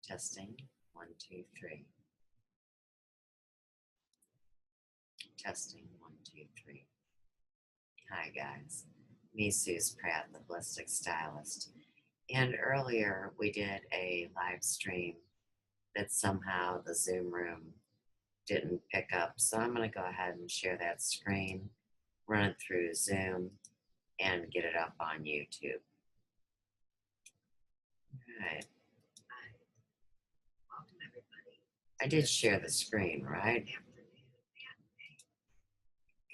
Testing, 1, 2, 3. Testing, 1, 2, 3. Hi guys, me Suze Pratt, the Ballistic Stylist. And earlier we did a live stream that somehow the Zoom room didn't pick up. So I'm going to go ahead and share that screen, run it through Zoom, and get it up on YouTube. All right. Welcome everybody. I did share the screen, right?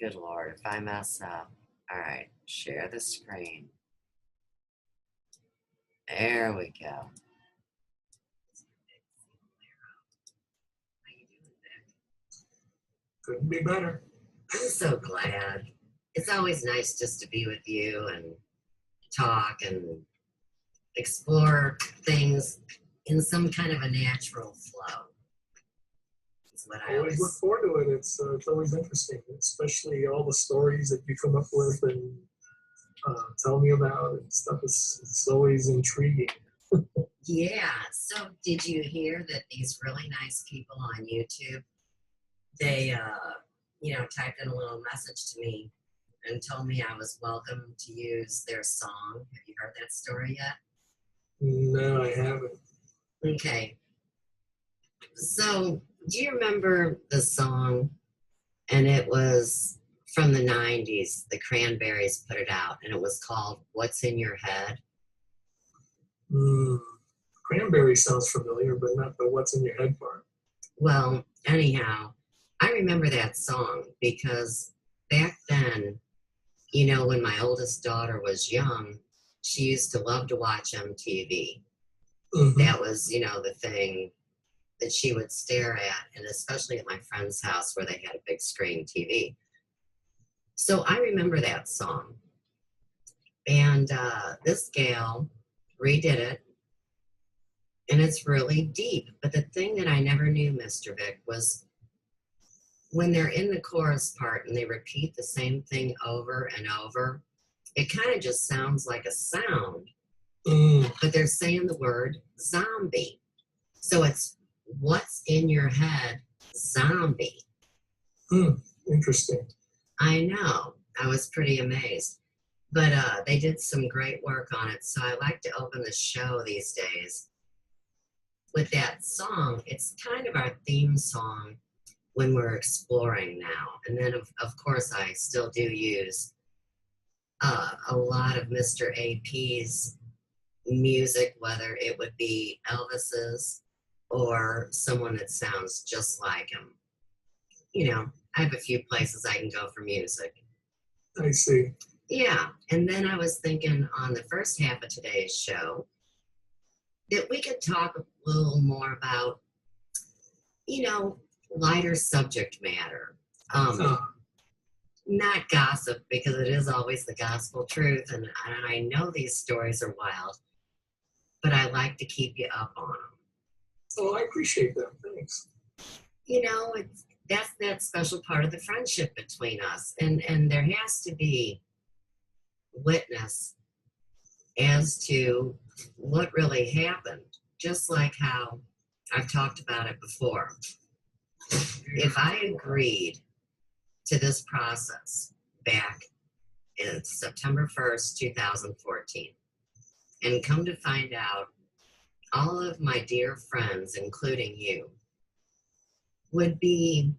Good Lord, if I mess up. All right, share the screen. There we go. Couldn't be better. I'm so glad. It's always nice just to be with you and talk and explore things in some kind of a natural flow. That's what I always look forward to it. It's always interesting, especially all the stories that you come up with and tell me about and stuff. It's always intriguing. Yeah. So did you hear that these really nice people on YouTube, they, typed in a little message to me and told me I was welcome to use their song. Have you heard that story yet? No, I haven't. Okay. So do you remember the song? And it was from the 90s. The Cranberries put it out, and it was called What's in Your Head? Cranberry sounds familiar, but not the What's in Your Head part. Well, anyhow, I remember that song because back then, when my oldest daughter was young, she used to love to watch MTV. Mm-hmm. That was, the thing that she would stare at, and especially at my friend's house where they had a big screen TV. So I remember that song. And this gal redid it, and it's really deep. But the thing that I never knew, Mr. Vic, was when they're in the chorus part and they repeat the same thing over and over, it kind of just sounds like a sound. But they're saying the word zombie. So it's what's in your head, zombie. Interesting. I know. I was pretty amazed. But they did some great work on it. So I like to open the show these days with that song. It's kind of our theme song when we're exploring now. And then, of course, I still do use a lot of Mr. AP's music, whether it would be Elvis's or someone that sounds just like him. I have a few places I can go for music. I see. Yeah, and then I was thinking on the first half of today's show that we could talk a little more about, lighter subject matter. Not gossip, because it is always the gospel truth, and I know these stories are wild, but I like to keep you up on them. Oh, I appreciate that. Thanks. That's that special part of the friendship between us, and there has to be witness as to what really happened, just like how I've talked about it before. If I agreed to this process back in September 1st, 2014, and come to find out all of my dear friends, including you, would be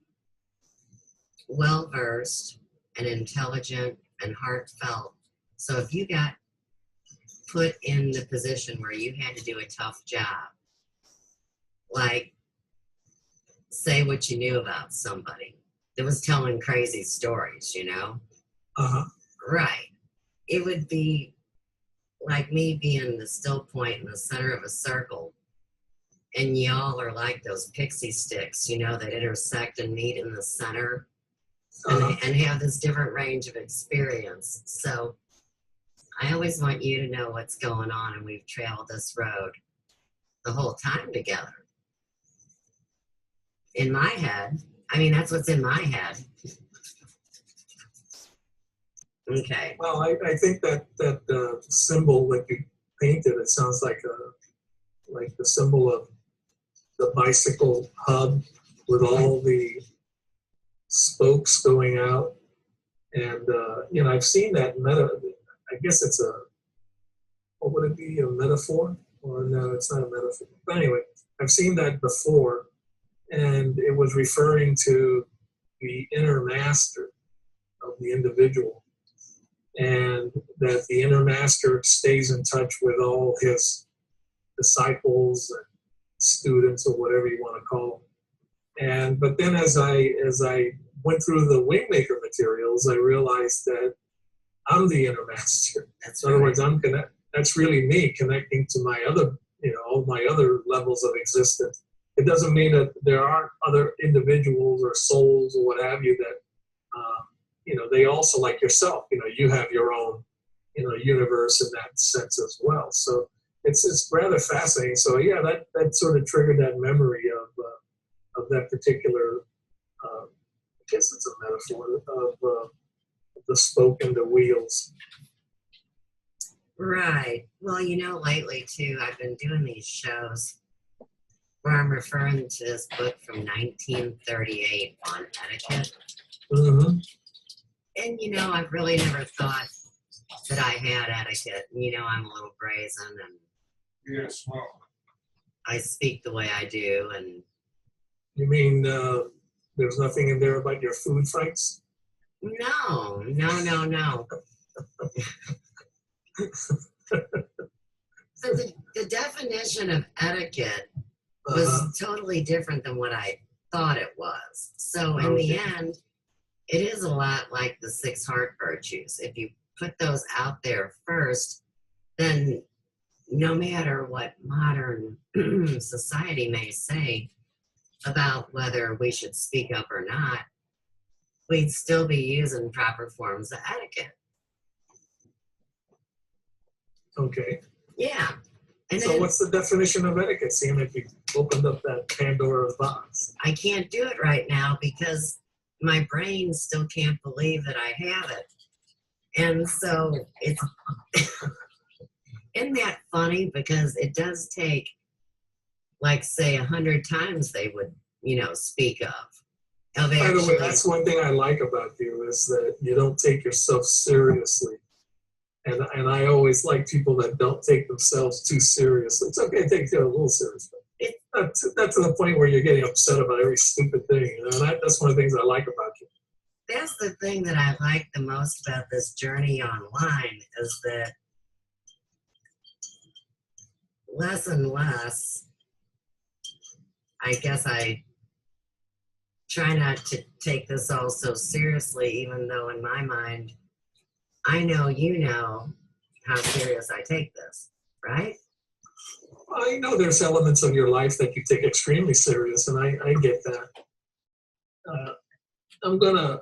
well-versed and intelligent and heartfelt. So if you got put in the position where you had to do a tough job, like say what you knew about somebody that was telling crazy stories, Uh-huh. Right. It would be like me being the still point in the center of a circle, and y'all are like those pixie sticks, that intersect and meet in the center. And have this different range of experience. So I always want you to know what's going on, and we've traveled this road the whole time together. In my head, that's what's in my head. Okay. Well, I think that symbol that you painted, it sounds like the symbol of the bicycle hub with all the spokes going out. And, I've seen that I guess it's what would it be, a metaphor? Or no, it's not a metaphor. But anyway, I've seen that before, and it was referring to the inner master of the individual, and that the inner master stays in touch with all his disciples and students, or whatever you want to call them. But then as I went through the WingMaker materials, I realized that I'm the inner master. That's In other words, that's really me connecting to my other, all my other levels of existence. It doesn't mean that there aren't other individuals or souls or what have you that, they also, like yourself, you have your own, universe in that sense as well. So it's rather fascinating. So yeah, that sort of triggered that memory of that particular, I guess it's a metaphor of the spoke and the wheels. Right. Well, lately too, I've been doing these shows where I'm referring to this book from 1938 on etiquette. Mm-hmm. And, I've really never thought that I had etiquette. I'm a little brazen and Yes, well, I speak the way I do. And You mean there's nothing in there about your food fights? no. The definition of etiquette was totally different than what I thought it was. So in the end, it is a lot like the 6 heart virtues. If you put those out there first, then no matter what modern society may say about whether we should speak up or not, we'd still be using proper forms of etiquette. Okay. Yeah. And So what's the definition of etiquette? Seeing like you opened up that Pandora's box. I can't do it right now because my brain still can't believe that I have it. And so it's, isn't that funny? Because it does take, like, say, 100 times they would, speak of By the way, actually. that's one thing I like about you is that you don't take yourself seriously. And I always like people that don't take themselves too seriously. It's okay to take it a little seriously. Not to the point where you're getting upset about every stupid thing. That's one of the things I like about you. That's the thing that I like the most about this journey online is that less and less, I guess I try not to take this all so seriously, even though in my mind, I know you know how serious I take this, right? I know there's elements of your life that you take extremely serious, and I get that. I'm gonna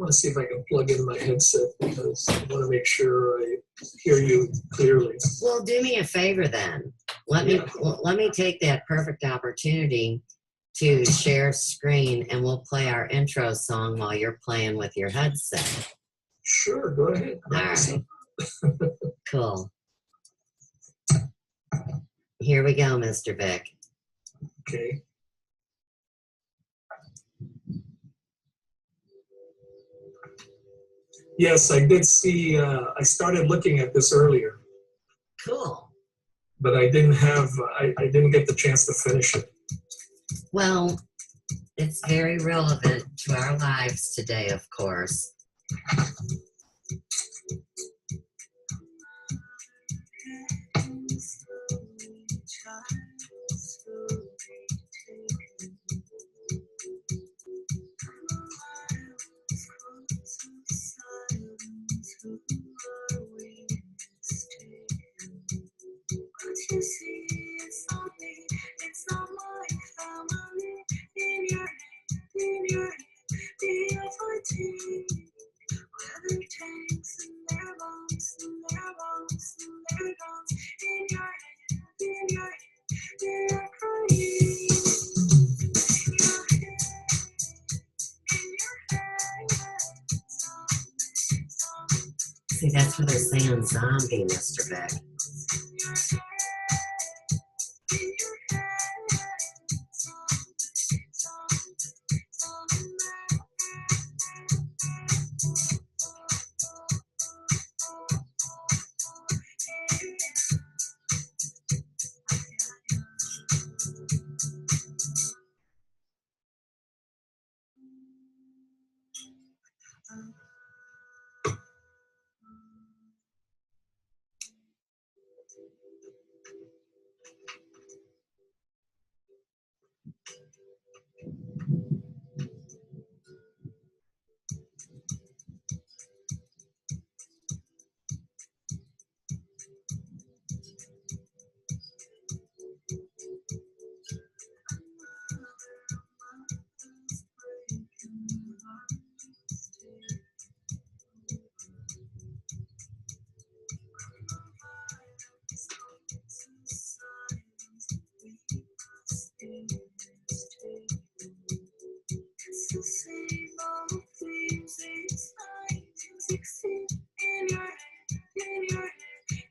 see if I can plug in my headset because I want to make sure I hear you clearly. Well, do me a favor then. Let me take that perfect opportunity to share screen, and we'll play our intro song while you're playing with your headset. Sure, go ahead. All right. Cool. Here we go, Mr. Vic. Okay. Yes, I did see, I started looking at this earlier, Cool. but I didn't get the chance to finish it. Well, it's very relevant to our lives today, of course. You see, it's not me, it's not my family. In your hand, the authority. Weather tanks and their bombs, and their bombs, and their guns. In your hand, they are crying. See, that's what they're saying, zombie, Mr. Vic.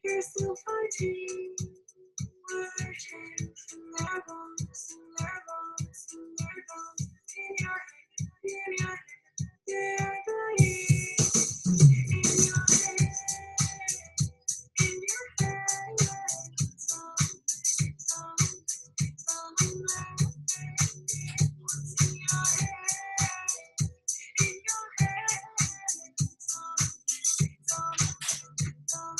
You're still fighting. We're changing our bones, our bones, our bones. In your head, they're dying. In your head, song, song, song, what's in your head, song, song, song.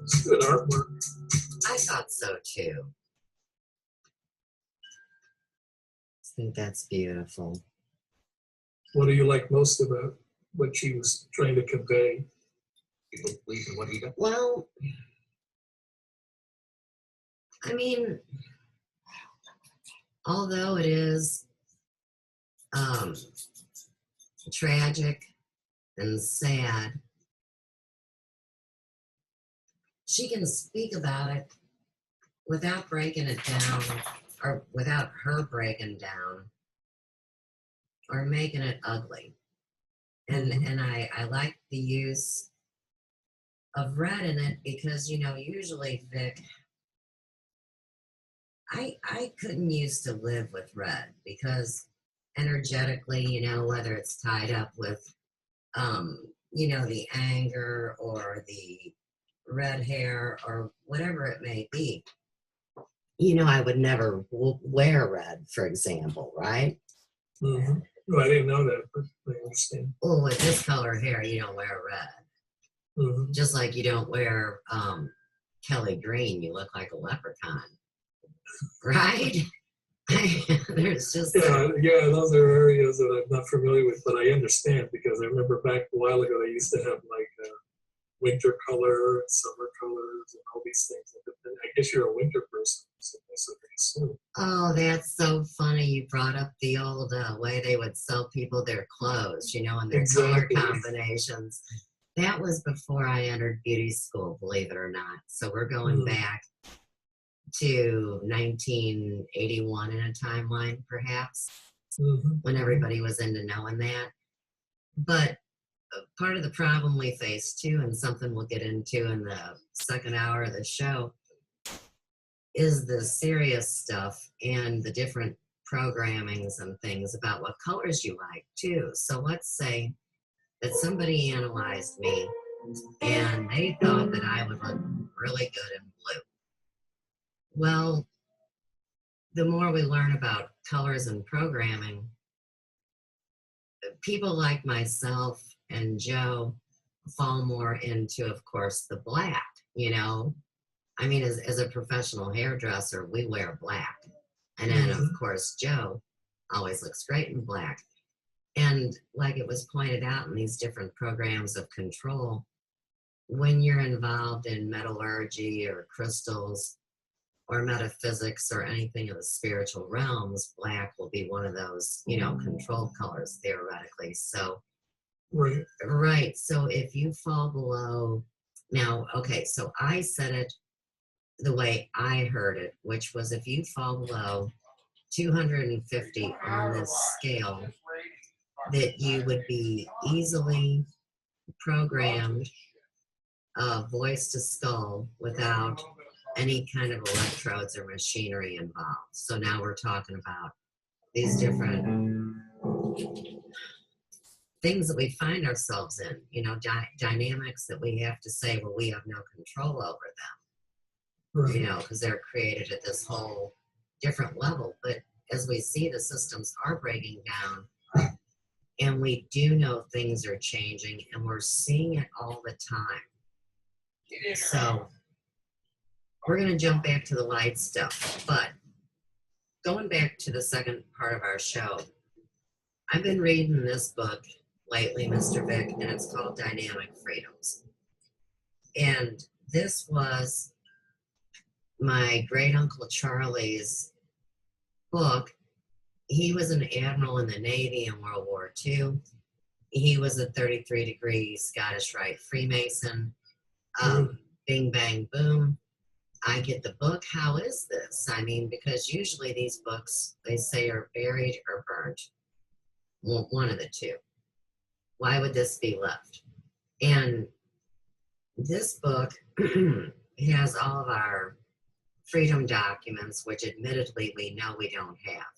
It's good artwork. I thought so too. I think that's beautiful. What do you like most about what she was trying to convey? People believe in what he does. Well, I mean, although it is tragic and sad, she can speak about it without breaking it down, or without her breaking down or making it ugly. And I like the use of red in it because, you know, usually, Vic, I couldn't used to live with red because energetically, you know, whether it's tied up with, you know, the anger or the red hair or whatever it may be, you know, I would never wear red, for example, right? Mm-hmm. No, I didn't know that, but I understand. Well, with this color hair, you don't wear red. Mm-hmm. Just like you don't wear Kelly green, you look like a leprechaun, right? There's just Yeah, those are areas that I'm not familiar with, but I understand because I remember back a while ago they used to have like winter color and summer colors and all these things. I guess you're a winter person, so that's what I assume. Oh, that's so funny. You brought up the old way they would sell people their clothes, you know, and their Exactly. color combinations. That was before I entered beauty school, believe it or not. So we're going back to 1981 in a timeline, perhaps, when everybody was into knowing that. But part of the problem we face too, and something we'll get into in the second hour of the show, is the serious stuff and the different programmings and things about what colors you like too. So let's say that somebody analyzed me and they thought that I would look really good in blue. Well, the more we learn about colors and programming, people like myself and Joe fall more into, of course, the black, you know. I mean, as a professional hairdresser, we wear black. And then, of course, Joe always looks great in black. And like it was pointed out in these different programs of control, when you're involved in metallurgy or crystals or metaphysics or anything of the spiritual realms, black will be one of those, you know, control colors theoretically. So, right. So if you fall below, now, okay, so I said it the way I heard it, which was if you fall below 250 on this scale, that you would be easily programmed voice to skull without any kind of electrodes or machinery involved. So now we're talking about these different things that we find ourselves in, you know, dynamics that we have to say, well, we have no control over them, Right. you know, because they're created at this whole different level. But as we see, the systems are breaking down, and we do know things are changing, and we're seeing it all the time. So we're going to jump back to the light stuff, but going back to the second part of our show, I've been reading this book lately, Mr. Vic, and it's called Dynamic Freedoms. And this was my great uncle Charlie's book. He was an admiral in the Navy in World War II. He was a 33-degree Scottish Rite Freemason. Bing, bang, boom. I get the book. How is this? I mean, because usually these books, they say, are buried or burnt. Well, one of the two. Why would this be left? And this book has all of our freedom documents, which admittedly we know we don't have.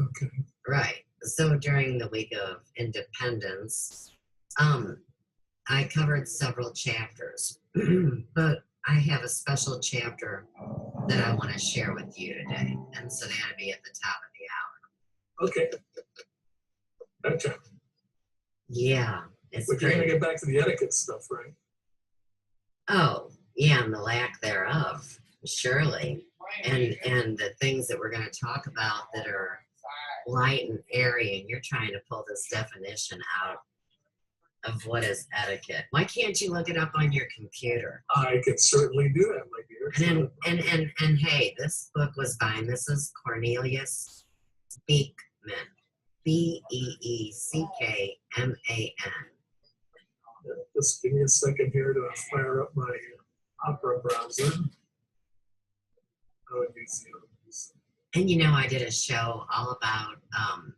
Okay. Right. So during the week of independence, I covered several chapters, but I have a special chapter that I want to share with you today. And so that'll be at the top of the hour. Okay. Gotcha. Yeah. It's But you're going to great. get back to the etiquette stuff, right? Oh, yeah, and the lack thereof, surely. And the things that we're going to talk about that are light and airy, and you're trying to pull this definition out of what is etiquette. Why can't you look it up on your computer? I can certainly do that, my dear. And hey, this book was by Mrs. Cornelius Beekman. Beeckman. Just give me a second here to fire up my Opera browser. Oh, New Zealand. And you know, I did a show all about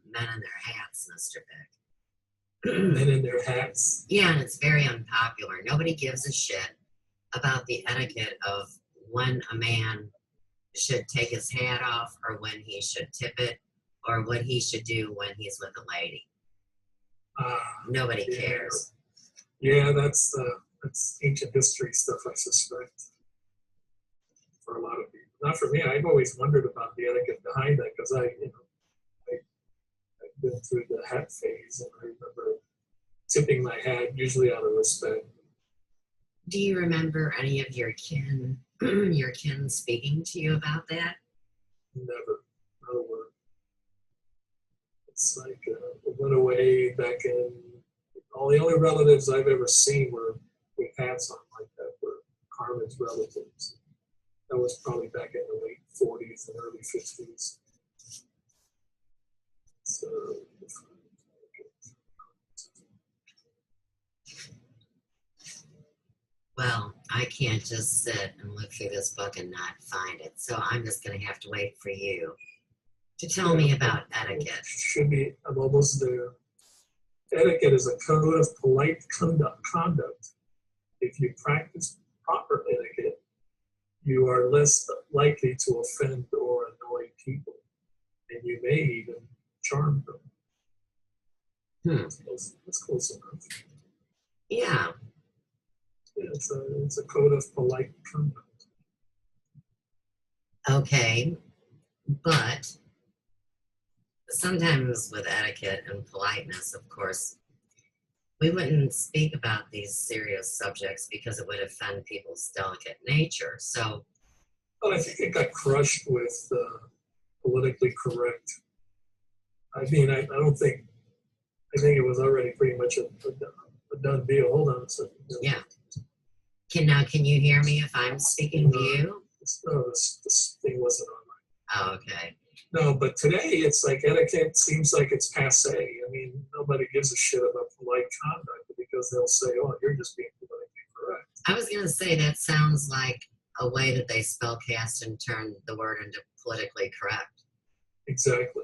men and their hats, Mr. Vic. Men in their hats. Yeah, and it's very unpopular. Nobody gives a shit about the etiquette of when a man should take his hat off, or when he should tip it, or what he should do when he's with a lady. Nobody yeah. cares. Yeah, that's ancient history stuff, I suspect, for a lot of people. Not for me. I've always wondered about the etiquette behind that, because I've been through the hat phase, and I remember tipping my hat, usually out of respect. Do you remember any of your kin speaking to you about that? Never, not a word. It's like it went away back in. All the only relatives I've ever seen were with hats on like that were Carmen's relatives. That was probably back in the late 40s and early 50s. So, Well, I can't just sit and look through this book and not find it. So I'm just going to have to wait for you to tell me about etiquette. Should be, I'm almost there. Etiquette is a code of polite conduct. If you practice proper etiquette, you are less likely to offend or annoy people, and you may even charm them. That's close enough. Yeah. Yeah, it's a code of polite conduct. Okay. But sometimes with etiquette and politeness, of course, we wouldn't speak about these serious subjects because it would offend people's delicate nature. So, But I think it got crushed with politically correct. I mean, I don't think, I think it was already pretty much a done deal. Hold on a second. yeah. Can you hear me if I'm speaking to you? No, this thing wasn't on. Oh, okay. No, but today it's like etiquette seems like it's passé. I mean, nobody gives a shit about polite conduct because they'll say, oh, you're just being politically correct. I was going to say that sounds like a way that they spellcast and turn the word into politically correct. Exactly.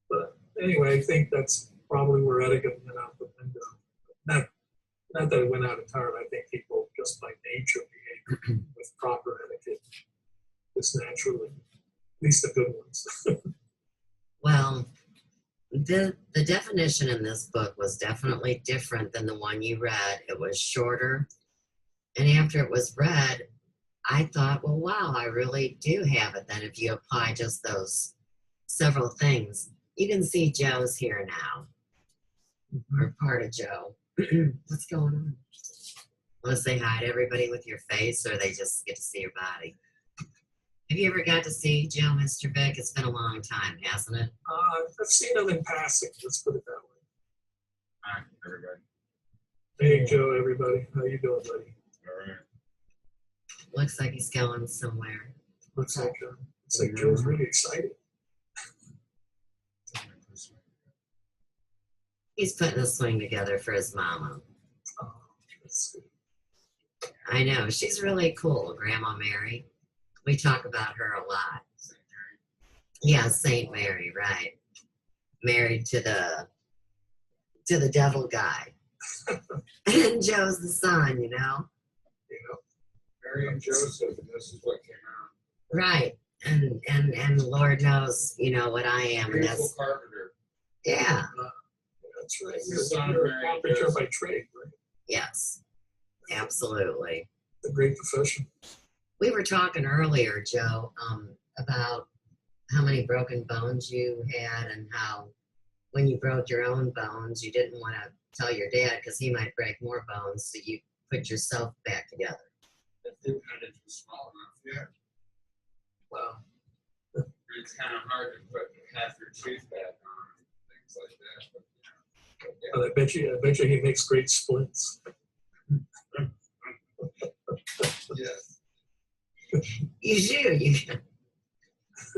But anyway, I think that's probably where etiquette went out the window. Not that it went out entirely. I think people just by nature behave with proper etiquette just naturally, at least the good ones. Well, the the definition in this book was definitely different than the one you read. It was shorter. And after it was read, I thought, well, wow, I really do have it then if you apply just those several things. You can see Joe's here now, or part of Joe. What's going on? Want to say hi to everybody with your face, or they just get to see your body? Have you ever got to see Joe, Mr. Vic? It's been a long time, hasn't it? I've seen him in passing. Let's put it that way. Hi, everybody. Hey, Joe, everybody. How you doing, buddy? All right. Looks like he's going somewhere. Looks like Joe's really excited. He's putting a swing together for his mama. Oh, that's good. I know. She's really cool, Grandma Mary. We talk about her a lot. Yeah, Saint Mary, right. Married to the devil guy. And Joe's the son, you know? Mary and Joseph, and this is what came out. Right. And Lord knows, you know, what I am. And Beautiful that's, carpenter. yeah, That's right. Son of You're a Mary carpenter Joseph. by trade, right? yes, absolutely. A great profession. We were talking earlier, Joe, about how many broken bones you had and how when you broke your own bones, you didn't want to tell your dad because he might break more bones, so you put yourself back together. If they had it too small enough, yeah. Wow. It's kind of hard to put half your teeth back on and things like that. But, yeah. But I bet you he makes great splints. Yes. You do.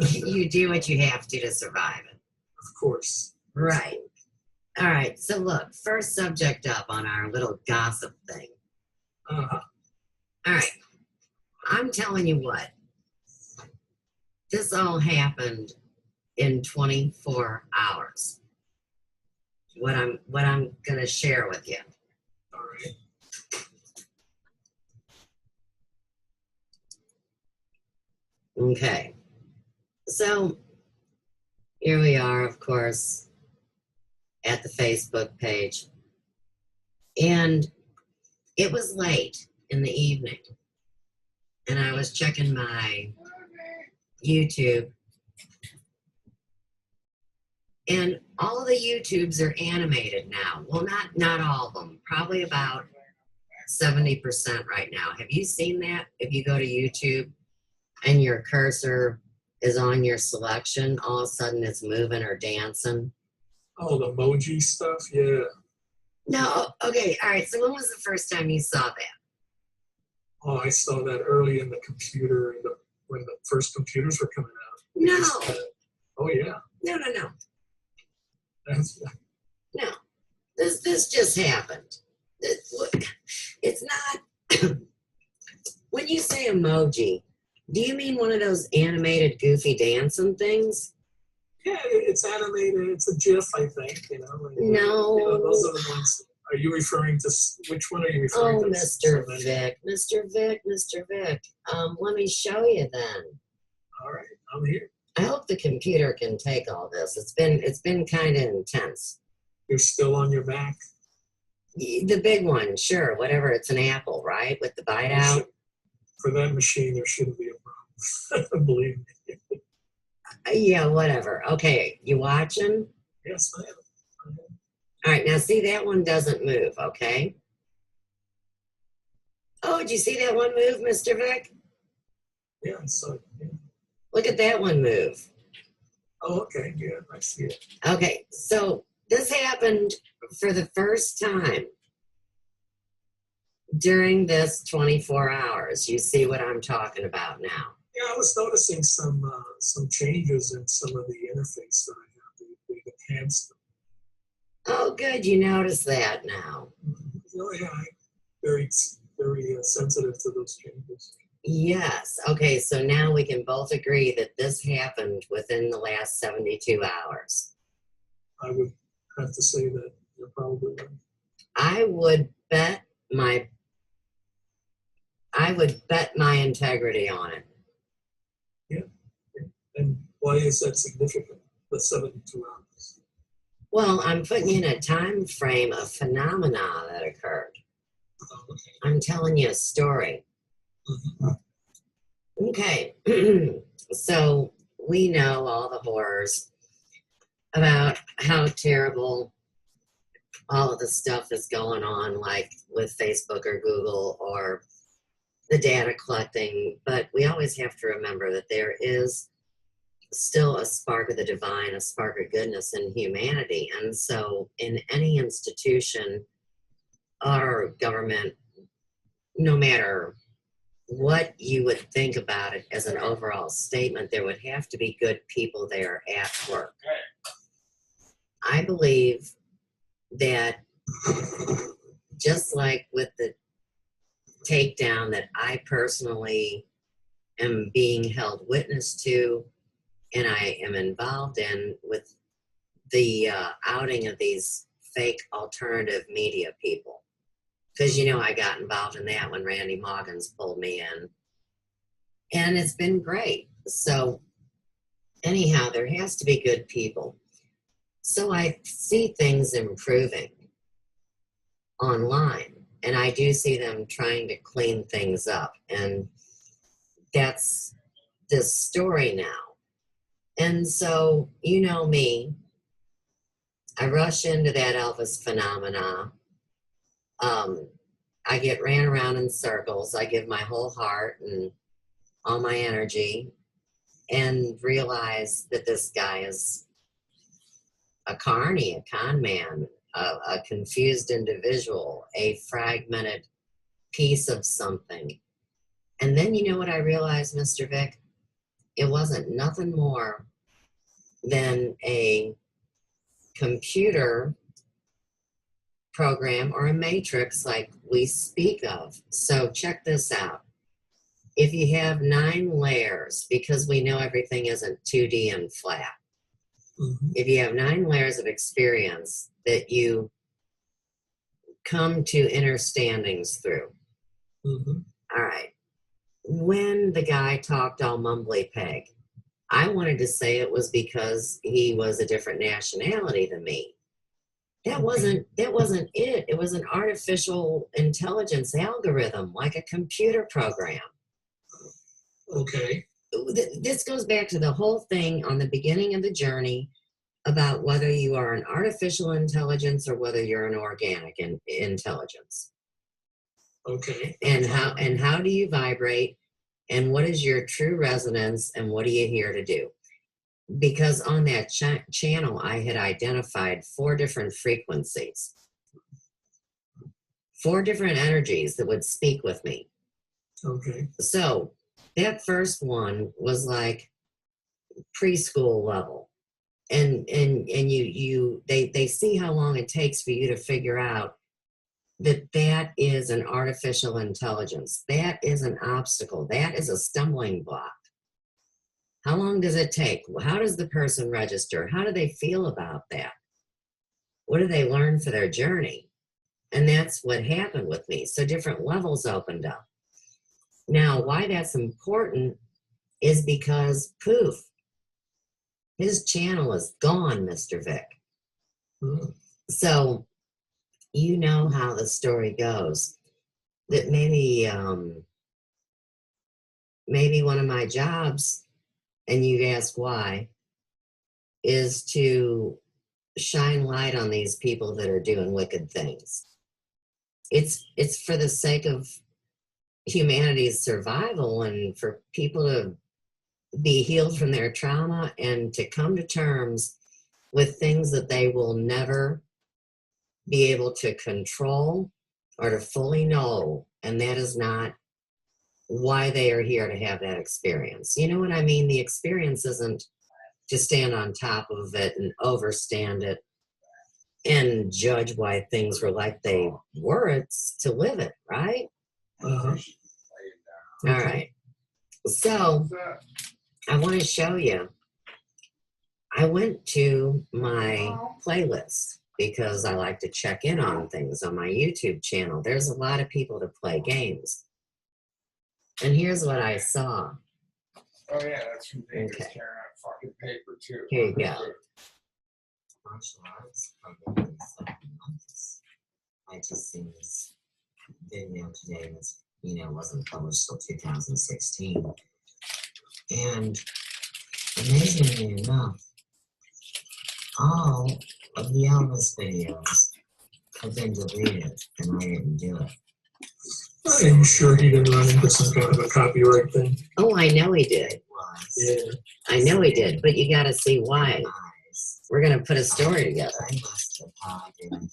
You do what you have to survive it. Of course. Right. All right. So look, first subject up on our little gossip thing. Uh-huh. All right. I'm telling you what. This all happened in 24 hours. What I'm going to share with you. All right. Okay. So here we are, of course, at the Facebook page. And it was late in the evening. And I was checking my YouTube. And all of the YouTubes are animated now. Well, not all of them. Probably about 70% right now. Have you seen that? If you go to YouTube and your cursor is on your selection, all of a sudden it's moving or dancing. Oh, the emoji stuff? Yeah. No, okay, all right. So when was the first time you saw that? Oh, I saw that early in the computer, when the first computers were coming out. No, Oh, yeah. no. That's, No, this just happened. It's not. When you say emoji, do you mean one of those animated goofy dancing things? yeah, it's animated. It's a GIF, I think. Like, No. those are the ones. Are you referring to, which one are you referring Oh, to? Mr. Vic. Let me show you then. All right, I'm here. I hope the computer can take all this. It's been kind of intense. You're still on your Mac? The big one, sure, whatever. It's an Apple, right? With the bite out. For that machine, there shouldn't be a problem. Believe me. Yeah, whatever. Okay, you watching? Yes, I am. All right, now see that one doesn't move, okay? Oh, did you see that one move, Mr. Vic? Yeah, I saw it. Yeah. Look at that one move. Oh, okay. Yeah, I see it. Okay, so this happened for the first time during this 24 hours. You see what I'm talking about now. Yeah, I was noticing some changes in some of the interface that I have. They've enhanced them. Oh, good, you noticed that now. Oh, yeah, I'm very sensitive to those changes. Yes, okay, so now we can both agree that this happened within the last 72 hours. I would have to say that you're probably right. I would bet my integrity on it. Yeah. And why is that significant, the 72 hours? Well, I'm putting you in a time frame of phenomena that occurred. Oh, okay. I'm telling you a story. Mhm. Okay. So we know all the horrors about how terrible all of the stuff is going on, like with Facebook or Google or the data collecting. But we always have to remember that there is still a spark of the divine, a spark of goodness in humanity. And so, in any institution or government, no matter what you would think about it as an overall statement, there would have to be good people there at work. I believe that just like with the takedown that I personally am being held witness to and I am involved in with the outing of these fake alternative media people. Because, you know, I got involved in that when Randy Moggins pulled me in. And it's been great. So, anyhow, there has to be good people. So, I see things improving online. And I do see them trying to clean things up. And that's this story now. And so, you know me, I rush into that Elvis phenomena. I get ran around in circles. I give my whole heart and all my energy and realize that this guy is a carny, a con man, a confused individual, a fragmented piece of something. And then you know what I realized, Mr. Vic? It wasn't nothing more than a computer program or a matrix like we speak of. So check this out. If you have 9 layers, because we know everything isn't 2D and flat, if you have 9 layers of experience that you come to understandings through, all right, when the guy talked all mumbly peg, I wanted to say it was because he was a different nationality than me. That wasn't it. It was an artificial intelligence algorithm, like a computer program. Okay. This goes back to the whole thing on the beginning of the journey about whether you are an artificial intelligence or whether you're an organic intelligence. Okay. And how do you vibrate, and what is your true resonance, and what are you here to do? Because on that channel, I had identified 4 different frequencies, 4 different energies that would speak with me. Okay. So that first one was like preschool level. And they see how long it takes for you to figure out that is an artificial intelligence. That is an obstacle. That is a stumbling block. How long does it take? How does the person register? How do they feel about that? What do they learn for their journey? And that's what happened with me. So different levels opened up. Now, why that's important is because poof, his channel is gone, Mr. Vic. So you know how the story goes. That maybe one of my jobs, and you ask why, is to shine light on these people that are doing wicked things. It's for the sake of humanity's survival and for people to be healed from their trauma and to come to terms with things that they will never be able to control or to fully know. And that is not why they are here to have that experience. You know what I mean? The experience isn't to stand on top of it and overstand it and judge why things were like they were. It's to live it, right? Uh-huh. All right. So I want to show you. I went to my playlist because I like to check in on things on my YouTube channel. There's a lot of people that play games. And here's what I saw. Oh yeah, that's from Davis Okay. tearing out fucking paper too. Here you go. martial arts program in 7 months. I just seen this video today that's, wasn't published till 2016. And amazingly enough, all of the Elvis videos have been deleted, and I didn't do it. Are you sure he didn't run into some kind of a copyright thing? Oh, I know he did. Yeah. I know he did, but you gotta see why. We're gonna put a story together. I must have had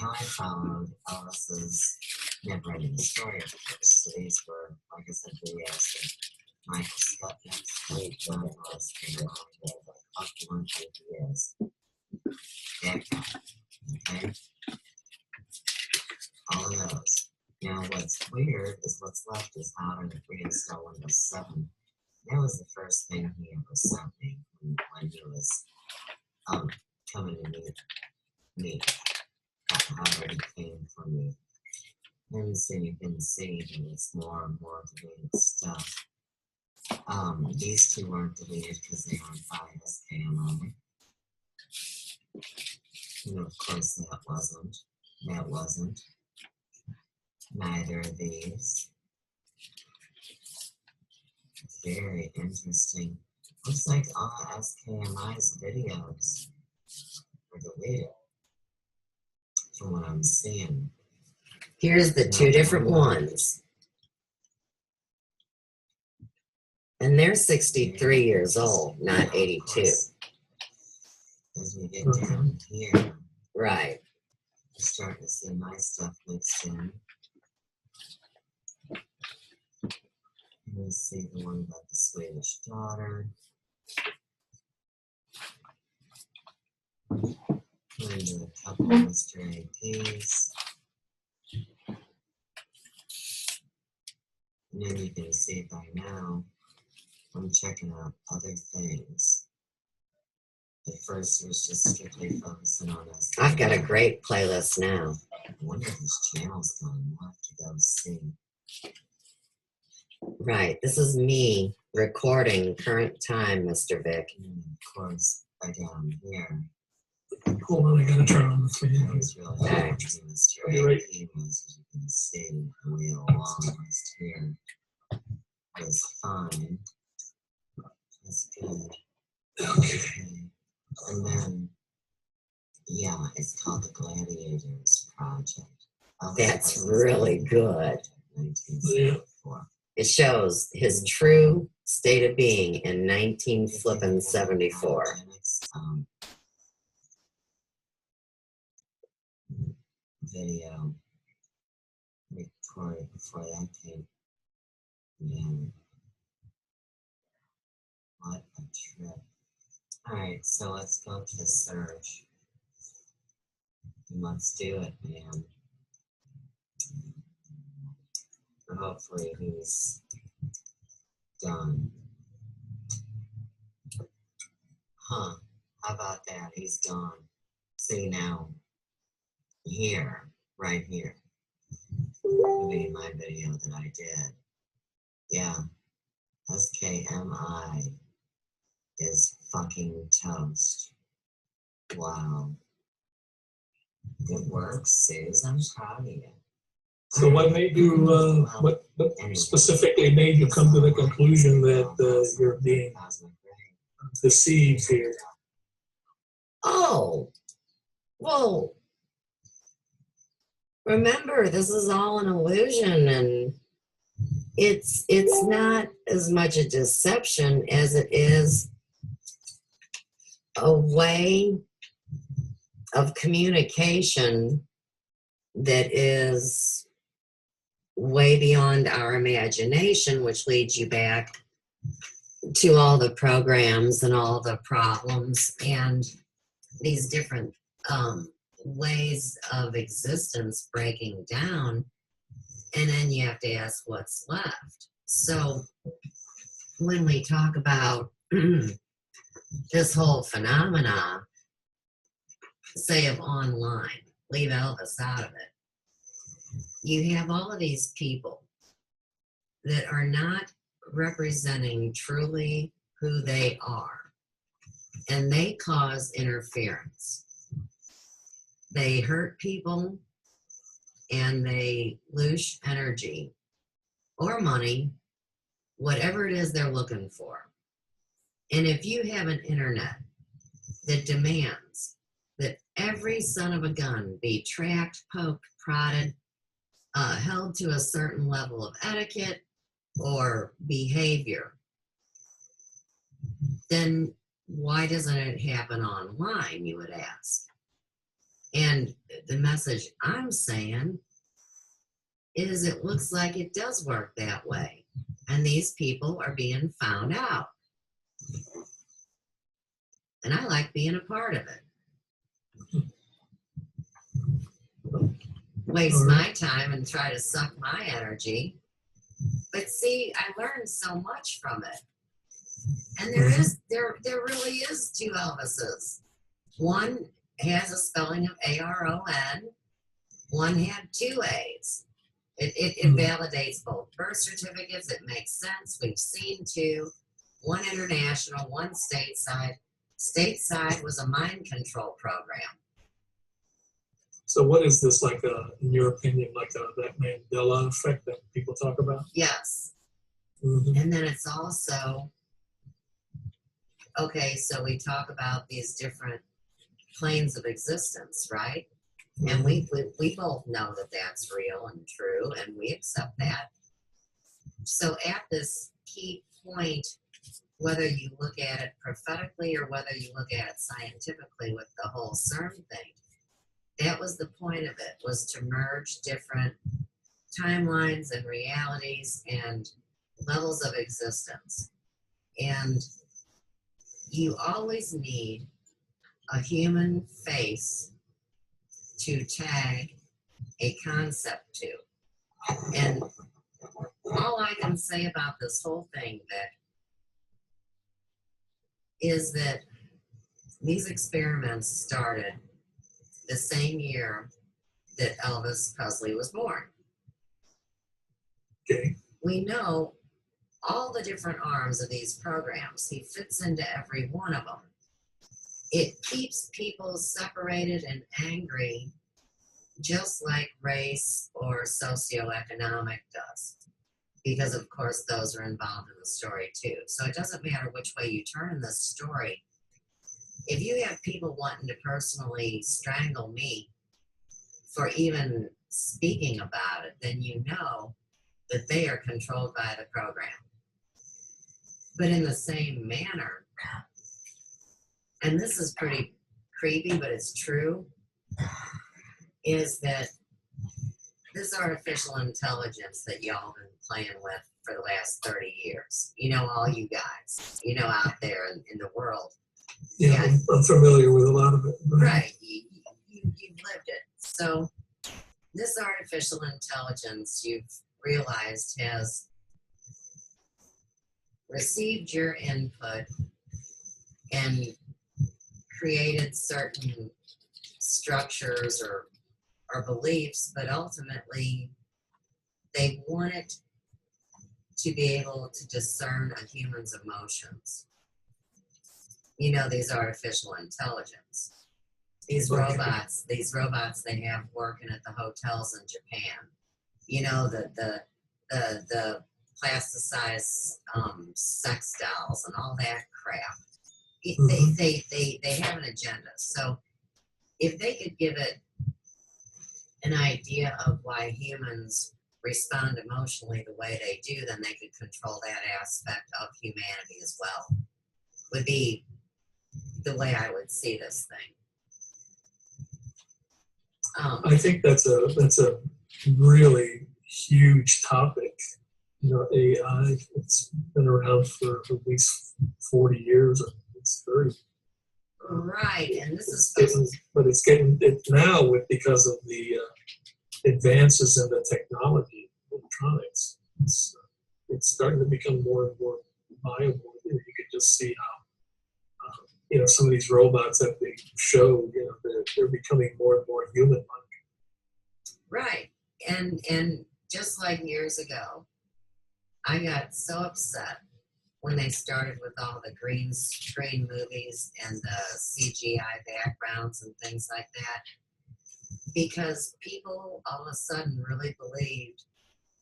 how I followed Elvis's never ending story, of course. So these were, like I said, videos that Michel Skutni done was up to 150 years. That guy. Okay? All of those. Now, what's weird is what's left is how to reinstall Windows 7. That was the first thing he ever sent me when he was coming to meet me. How it came from me. And so you can see that it's more and more deleted stuff. These two weren't deleted because they aren't by SKMI. And of course that wasn't. That wasn't. Neither of these. Very interesting. Looks like all SKMI's videos are deleted from what I'm seeing. Here's the two different ones. And they're 63 years old, not 82. As we get down here. Right. You're starting to see my stuff mixed in. Let's see the one about the Swedish daughter. And a couple of Mr. APs. And then you can see by now, I'm checking out other things. At first, it was just strictly focusing on us. I've got a great playlist now. I wonder if this channel's going. We'll have to go see. Right, this is me recording current time, Mr. Vic. And of course, right down here. Hold on, I gotta turn on the fan. It's really interesting, Mr. AP was, as you can see, way along list here. Was fine. That's good. Okay. And then, yeah, it's called the Gladiators Project. That's really good. 1974. It shows his true state of being in 1974. Video recorded before that came. Yeah. What a trip. Alright, so let's go to the search. Let's do it, man. Hopefully he's done. Huh, how about that? He's gone. See now, here, right here, would be my video that I did. Yeah, SKMI is fucking toast. Wow. Good work, Suze. I'm proud of you. So what made you, what specifically made you come to the conclusion that you're being deceived here? Oh, well, remember, this is all an illusion, and it's not as much a deception as it is a way of communication that is way beyond our imagination, which leads you back to all the programs and all the problems and these different ways of existence breaking down. And then you have to ask what's left. So when we talk about this whole phenomena, say of online, leave Elvis out of it. You have all of these people that are not representing truly who they are. and they cause interference. They hurt people and they lose energy or money, whatever it is they're looking for. And if you have an internet that demands that every son of a gun be tracked, poked, prodded, held to a certain level of etiquette or behavior, then why doesn't it happen online, you would ask? And the message I'm saying is it looks like it does work that way. And these people are being found out. And I like being a part of it. Waste my time and try to suck my energy. But see, I learned so much from it. And there really is two Elvises. One has a spelling of A-R-O-N. One had two A's. It validates both birth certificates. It makes sense. We've seen two. One international, one stateside. Stateside was a mind control program. So what is this like, in your opinion, like that Mandela effect that people talk about? Yes. Mm-hmm. And then it's also, okay, so we talk about these different planes of existence, right? And we both know that that's real and true, and we accept that. So at this key point, whether you look at it prophetically or whether you look at it scientifically with the whole CERN thing, that was the point of it, was to merge different timelines and realities and levels of existence. And you always need a human face to tag a concept to. And all I can say about this whole thing, Vic, is that these experiments started the same year that Elvis Presley was born. Okay. We know all the different arms of these programs. He fits into every one of them. It keeps people separated and angry, just like race or socioeconomic does. Because, of course, those are involved in the story, too. So it doesn't matter which way you turn in this story. If you have people wanting to personally strangle me for even speaking about it, then you know that they are controlled by the program. But in the same manner, and this is pretty creepy, but it's true, is that this artificial intelligence that y'all been playing with for the last 30 years, you know, all you guys, you know, out there in the world. Yeah, I'm familiar with a lot of it. Right, you've lived it. So this artificial intelligence, you've realized, has received your input and created certain structures or beliefs, but ultimately they want it to be able to discern a human's emotions. You know, these artificial intelligence, these robots they have working at the hotels in Japan. You know, the plasticized sex dolls and all that crap. They have an agenda. So if they could give it an idea of why humans respond emotionally the way they do, then they could control that aspect of humanity as well. Would be the way I would see this thing. I think that's a really huge topic. You know, AI, it's been around for at least 40 years. It's very right, and this is it's getting now because of the advances in the technology, electronics. It's starting to become more and more viable. You can just see how some of these robots that they show, they're becoming more and more human-like. Right, and just like years ago, I got so upset when they started with all the green screen movies and the CGI backgrounds and things like that, because people all of a sudden really believed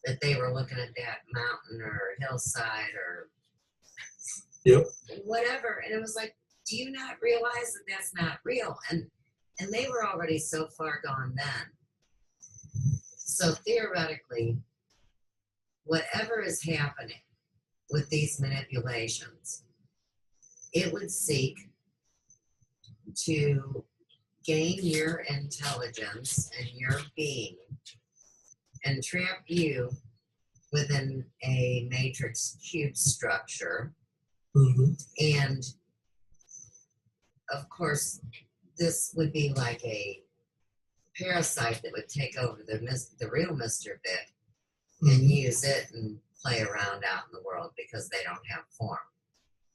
that they were looking at that mountain or hillside or Yep. whatever, and it was like, do you not realize that that's not real? And they were already so far gone then. So theoretically, whatever is happening with these manipulations, it would seek to gain your intelligence and your being and trap you within a matrix cube structure. Mm-hmm. And of course, this would be like a parasite that would take over the real Mr. Big and use it and play around out in the world because they don't have form.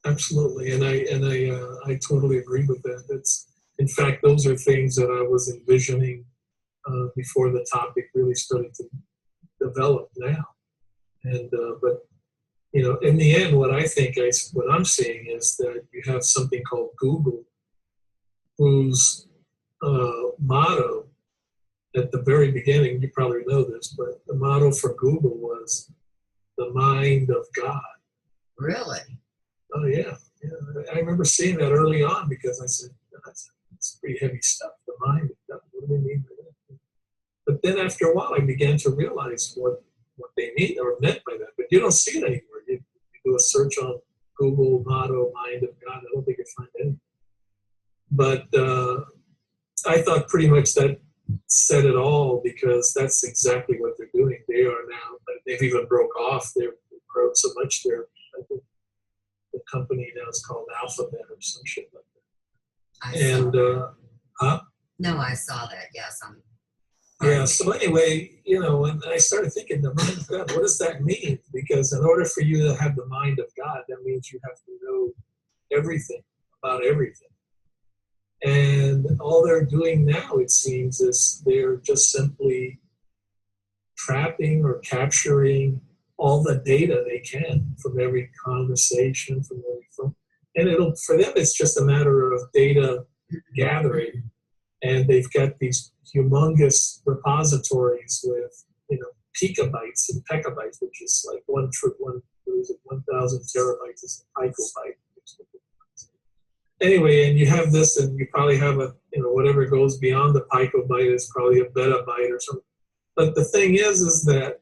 Absolutely, and I totally agree with that. It's, in fact, those are things that I was envisioning before the topic really started to develop now. And but you know, in the end, what I'm seeing is that you have something called Google, whose motto at the very beginning, you probably know this, but the motto for Google was the mind of God. Really? Oh yeah. I remember seeing that early on because I said, that's pretty heavy stuff, the mind of God. What do they mean by that? But then after a while, I began to realize what they mean or meant by that. But you don't see it anymore. You do a search on Google motto, mind of God. I don't think you find anything. But I thought pretty much that said it all because that's exactly what they're doing. They are now, they've even broke off. They've grown so much. I think the company now is called Alphabet or some shit like that. No, I saw that. Yes, yeah. So anyway, you know, and I started thinking, the mind of God. What does that mean? Because in order for you to have the mind of God, that means you have to know everything about everything. And all they're doing now, it seems, is they're just simply trapping or capturing all the data they can from every conversation, from every phone. And for them, it's just a matter of data gathering. And they've got these humongous repositories with, you know, picobytes and petabytes, which is like 1,000 terabytes is a picobyte. Anyway, and you have this, and you probably have whatever goes beyond the picobyte is probably a petabyte or something. But the thing is that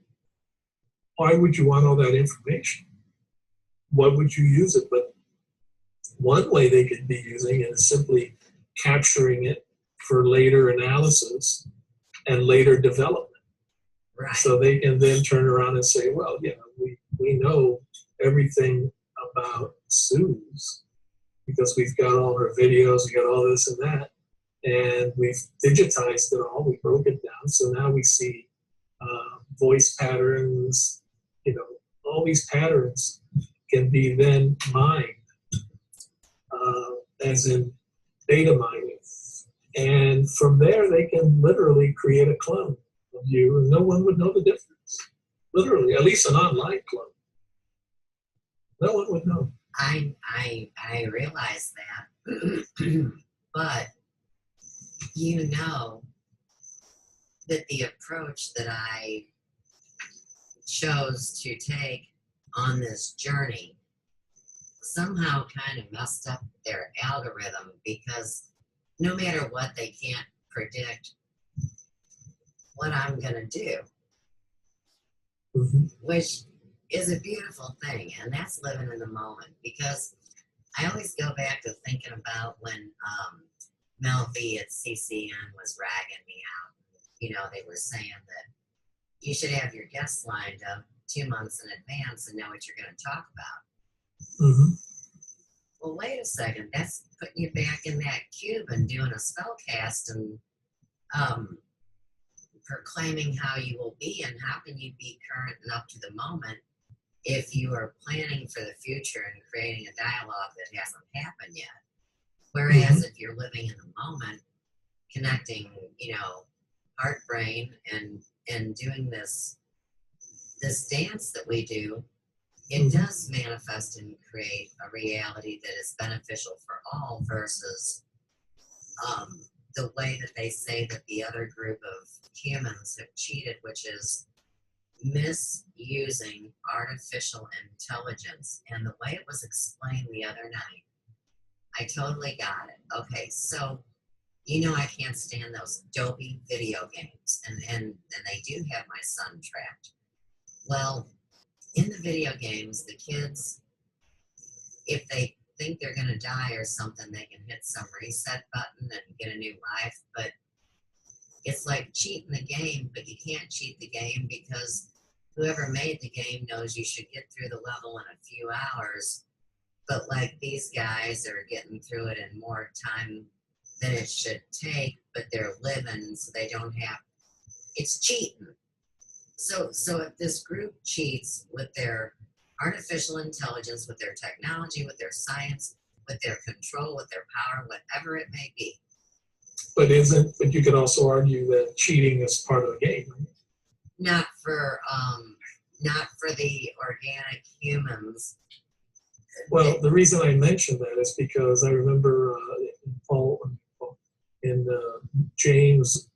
why would you want all that information? What would you use it? But one way they could be using it is simply capturing it for later analysis and later development. right. So they can then turn around and say, well, you know, we know everything about Suze because we've got all her videos, we got all this and that, and we've digitized it all, we broke it down, so now we see voice patterns, you know, all these patterns can be then mined, as in data mining. And from there, they can literally create a clone of you, and no one would know the difference. Literally, at least an online clone. No one would know. I realize that, but you know that the approach that I chose to take on this journey somehow kind of messed up their algorithm because no matter what, they can't predict what I'm going to do, which is a beautiful thing, and that's living in the moment because I always go back to thinking about when Mel V at CCN was ragging me out. You know, they were saying that you should have your guests lined up 2 months in advance and know what you're going to talk about. Mm-hmm. Well, wait a second. That's putting you back in that cube and doing a spell cast and proclaiming how you will be, and how can you be current and up to the moment if you are planning for the future and creating a dialogue that hasn't happened yet. Whereas if you're living in the moment, connecting, you know, heart, brain, and doing this dance that we do, it does manifest and create a reality that is beneficial for all versus the way that they say that the other group of humans have cheated, which is misusing artificial intelligence. And the way it was explained the other night, I totally got it. Okay, so I can't stand those dopey video games, and they do have my son trapped. Well, in the video games, the kids, if they think they're going to die or something, they can hit some reset button and get a new life. But it's like cheating the game, but you can't cheat the game because whoever made the game knows you should get through the level in a few hours. But like these guys are getting through it in more time than it should take, but they're living, so they don't have, it's cheating. So if this group cheats with their artificial intelligence, with their technology, with their science, with their control, with their power, whatever it may be. But you could also argue that cheating is part of the game. Right? Not for the organic humans. Well, the reason I mention that is because I remember in James,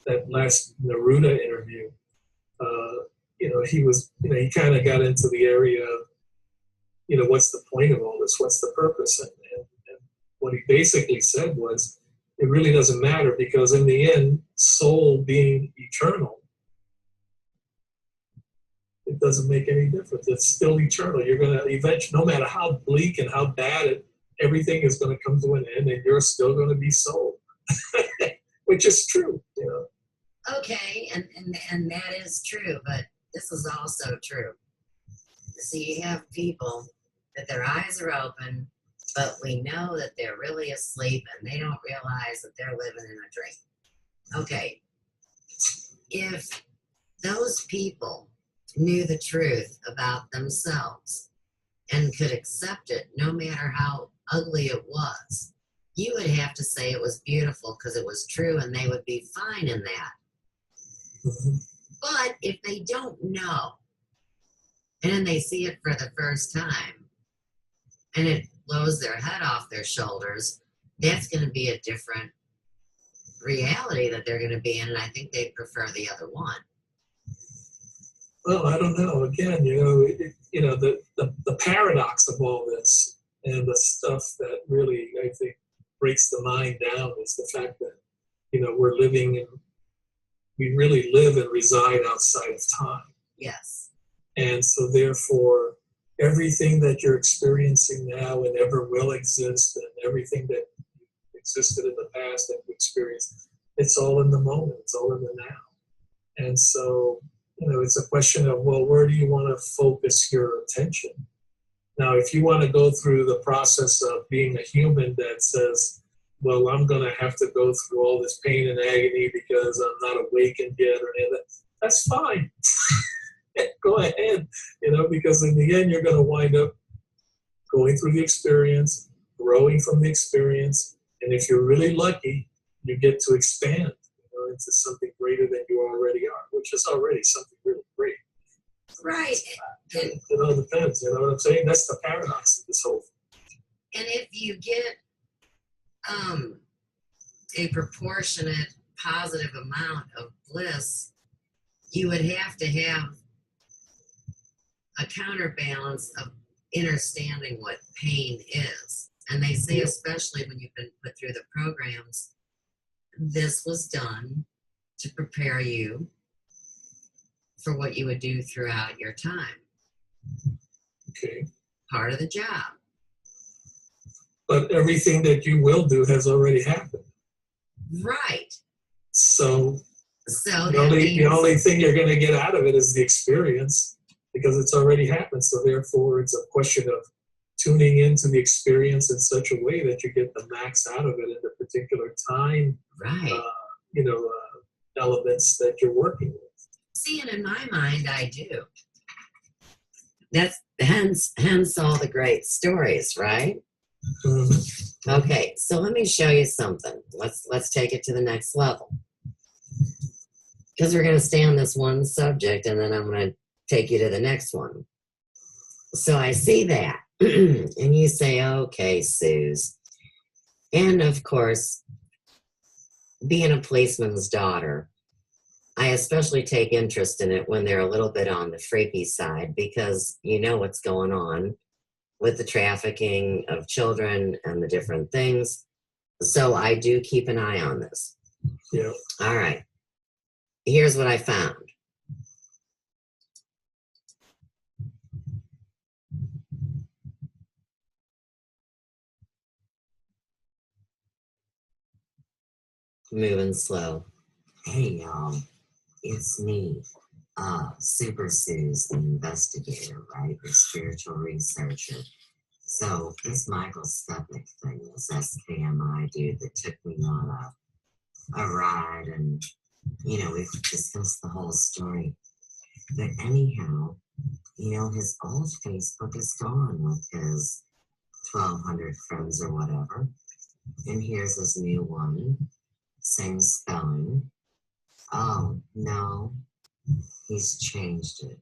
that last Neruda interview, he kind of got into the area of, what's the point of all this? What's the purpose? And what he basically said was, it really doesn't matter because in the end, soul being eternal, it doesn't make any difference. It's still eternal. You're going to eventually, no matter how bleak and how bad everything is going to come to an end, and you're still going to be soul, which is true. Okay, and that is true, but this is also true. See, you have people that their eyes are open, but we know that they're really asleep and they don't realize that they're living in a dream. Okay, if those people knew the truth about themselves and could accept it no matter how ugly it was, you would have to say it was beautiful because it was true and they would be fine in that. Mm-hmm. But if they don't know and then they see it for the first time and it blows their head off their shoulders, that's going to be a different reality that they're going to be in, and I think they prefer the other one. Well, I don't know. Again, the paradox of all this and the stuff that really, I think, breaks the mind down is the fact that, we really live and reside outside of time. Yes. And so therefore, everything that you're experiencing now and ever will exist, and everything that existed in the past that you experienced, it's all in the moment. It's all in the now. And so, it's a question of, well, where do you want to focus your attention? Now, if you want to go through the process of being a human that says, well, I'm going to have to go through all this pain and agony because I'm not awakened yet or any of that, that's fine. Go ahead, because in the end, you're going to wind up going through the experience, growing from the experience, and if you're really lucky, you get to expand into something greater than you already are, which is already something really great. Right. It all depends, you know what I'm saying? That's the paradox of this whole thing. And if you get a proportionate positive amount of bliss, you would have to have a counterbalance of understanding what pain is. And they say, especially when you've been put through the programs, this was done to prepare you for what you would do throughout your time. Okay. Part of the job. But everything that you will do has already happened. Right. So the only thing you're going to get out of it is the experience, because it's already happened. So therefore, it's a question of tuning into the experience in such a way that you get the max out of it in the particular time, right. Elements that you're working with. See, and in my mind, I do. That's hence all the great stories, right? Mm-hmm. Okay, so let me show you something. Let's take it to the next level. Because we're going to stay on this one subject, and then I'm going to take you to the next one. So I see that. And you say, okay, Suze. And of course, being a policeman's daughter, I especially take interest in it when they're a little bit on the freaky side because you know what's going on with the trafficking of children and the different things. So I do keep an eye on this. Yeah. All right. Here's what I found. Moving slow. Hey, y'all. It's me, Super Suze, the investigator, right? The spiritual researcher. So this Michel Skutni thing, this SKMI dude that took me on a ride, and you know we've discussed the whole story. But anyhow, you know his old Facebook is gone with his 1,200 friends or whatever, and here's his new one, same spelling. Oh no, he's changed it.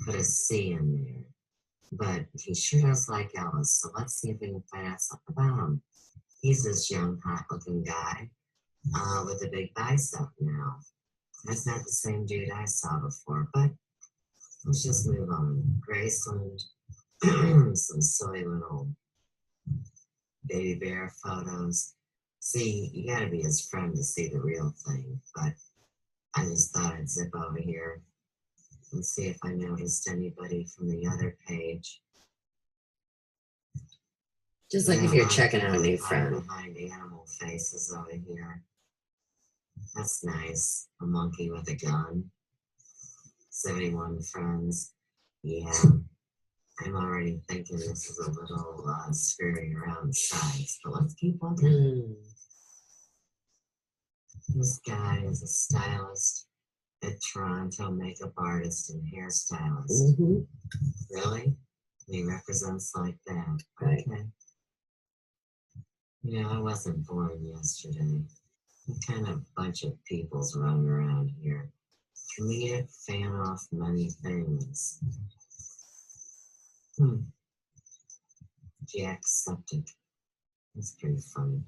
Put a C in there. But he sure does like Ellis, so let's see if we can find out something about him. He's this young, hot-looking guy with a big bicep now. That's not the same dude I saw before, but let's just move on. Graceland, some silly little baby bear photos. See, you gotta be his friend to see the real thing, but I just thought I'd zip over here and see if I noticed anybody from the other page. Just like if you're checking out a new friend. Behind animal faces over here. That's nice. A monkey with a gun. 71 friends. Yeah. I'm already thinking this is a little scary around size, but let's keep looking. This guy is a stylist, a Toronto makeup artist and hairstylist. Really? He represents like that. Right. Okay. You know, I wasn't born yesterday. What kind of bunch of people's running around here? Comedic, fan off many things. Jack Septic. That's pretty funny.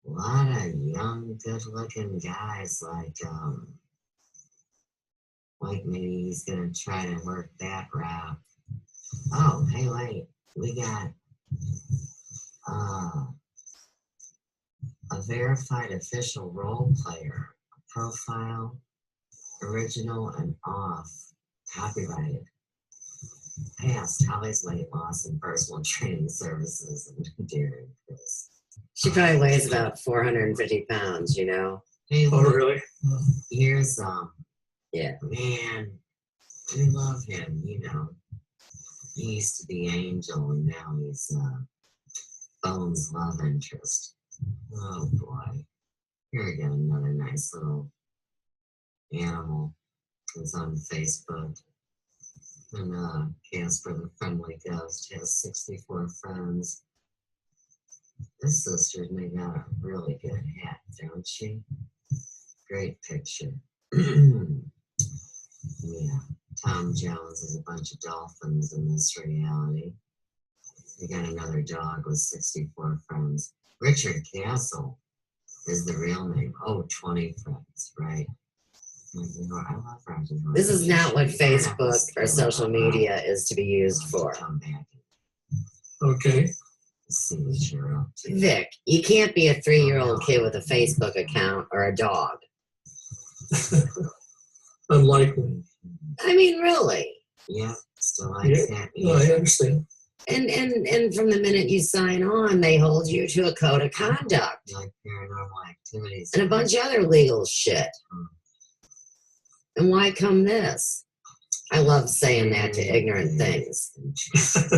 A lot of young, good-looking guys like maybe he's gonna try to work that route. Oh, hey, wait, we got a verified official role player, profile, original and off, copyrighted. Past Holly's weight loss and personal training services and daring Chris. She probably weighs about 450 pounds, you know. Hey, Oh, really? here's yeah, man, we love him, you know. He used to be Angel and now he's Bones' love interest. Oh boy. Here we go, another nice little animal. It's on Facebook. And Casper the Friendly Ghost has 64 friends. This sister's made out a really good hat, don't she? Great picture. Yeah, Tom Jones is a bunch of dolphins in this reality. We got another dog with 64 friends. Richard Castle is the real name. Oh, 20 friends, right? I love Roger. This is not what Facebook or social media is to be used for. Okay. Vic, you can't be a 3-year-old kid with a Facebook account or a dog. Unlikely. I mean, really. Yeah, still like that. No, I understand. And from the minute you sign on, they hold you to a code of conduct. Like paranormal activities. And a bunch of other legal shit. And why come this? I love saying that to ignorant things.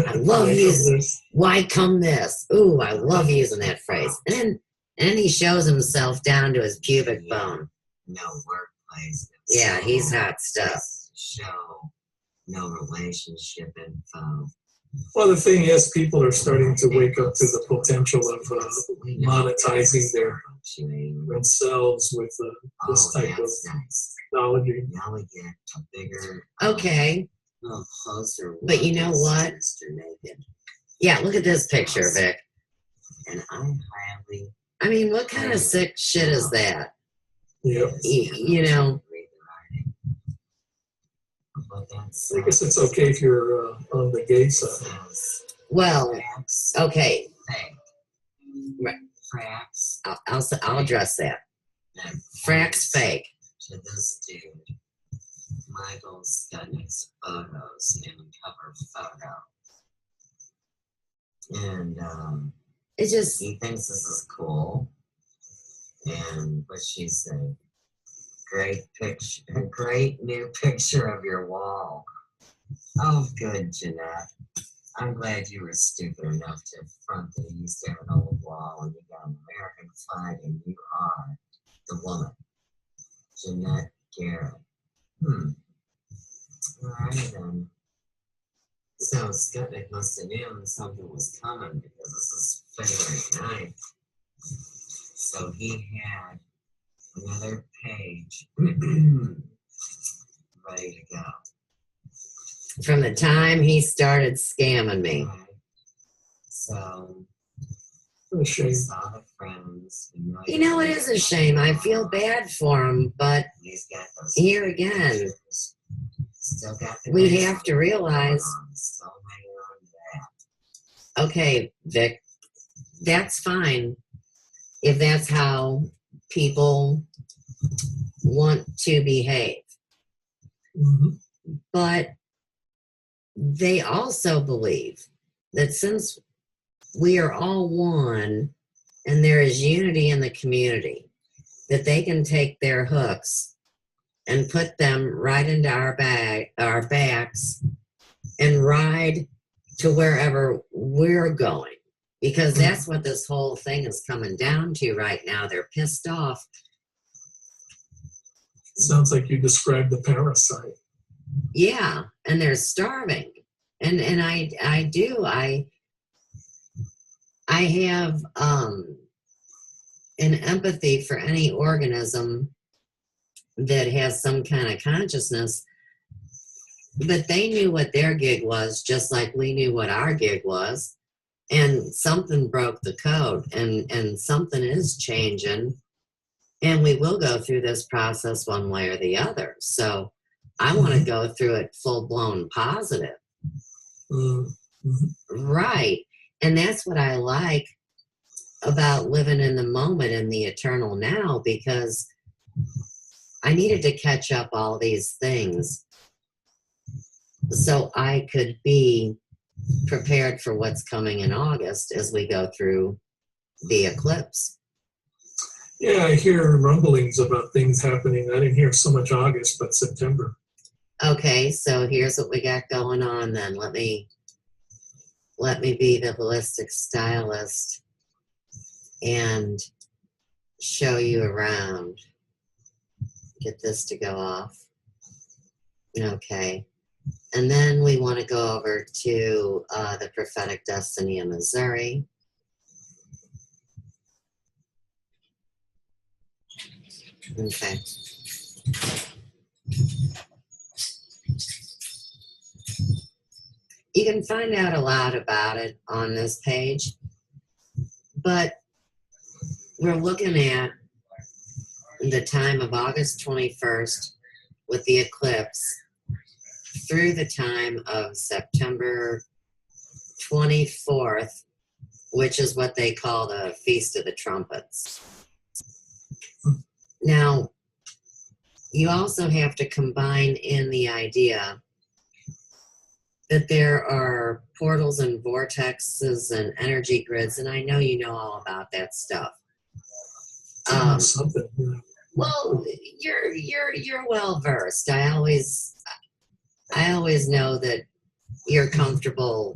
I love using, why come this? Ooh, I love using that phrase. And then he shows himself down to his pubic bone. No workplace. Yeah, he's hot stuff. Show no relationship info. Well, the thing is, people are starting to wake up to the potential of monetizing their themselves with this type of Technology. Now we get a bigger, Okay, a little closer. but you know look at what? Mr. Naked. Yeah, look at this picture, Vic. And I highly I mean, what kind of sick shit is that? Yeah. You know. read the writing. But that's, I guess it's okay if you're on the gay side. says Well, facts okay, fake. Right. Facts I'll address that. and Frack's points fake. to this dude, Michel Skutni's photos and cover photo. And It just, he thinks this is cool. And what she said, great picture, a great new picture of your wall. Oh, good, Jeanette. I'm glad you were stupid enough to front that you used to have an old wall and you got an American flag and you are the woman. Jeanette Garrett. Alright then. So Skutnik must have known something was coming because this is February 9th. So he had another page ready to go. from the time he started scamming me. Okay. So What a shame. we saw the friends. You know, it is a shame. I feel bad for him, but He's got those here again, pictures. Still got the we dates have to realize, still hanging on to that. okay, Vic, that's fine if that's how people want to behave. Mhm. But they also believe that since we are all one and there is unity in the community, that they can take their hooks and put them right into our backs and ride to wherever we're going. Because that's what this whole thing is coming down to right now. They're pissed off. Sounds like you described the parasite. Yeah, and they're starving. And I do. I have an empathy for any organism that has some kind of consciousness, but they knew what their gig was just like we knew what our gig was, and something broke the code, and something is changing, and we will go through this process one way or the other. So I want to go through it full-blown positive. Right. And that's what I like about living in the moment and the eternal now, because I needed to catch up all these things so I could be prepared for what's coming in August as we go through the eclipse. Yeah, I hear rumblings about things happening. I didn't hear so much August, but September. Okay, so here's what we got going on then. Let me be the holistic stylist and show you around. Get this to go off. Okay. And then we want to go over to the prophetic destiny in Missouri. Okay. You can find out a lot about it on this page, but we're looking at the time of August 21st with the eclipse through the time of September 24th, which is what they call the Feast of the Trumpets. Now, you also have to combine in the idea that there are portals and vortexes and energy grids, and I know you know all about that stuff. Something. Yeah. Well, you're well versed. I always know that you're comfortable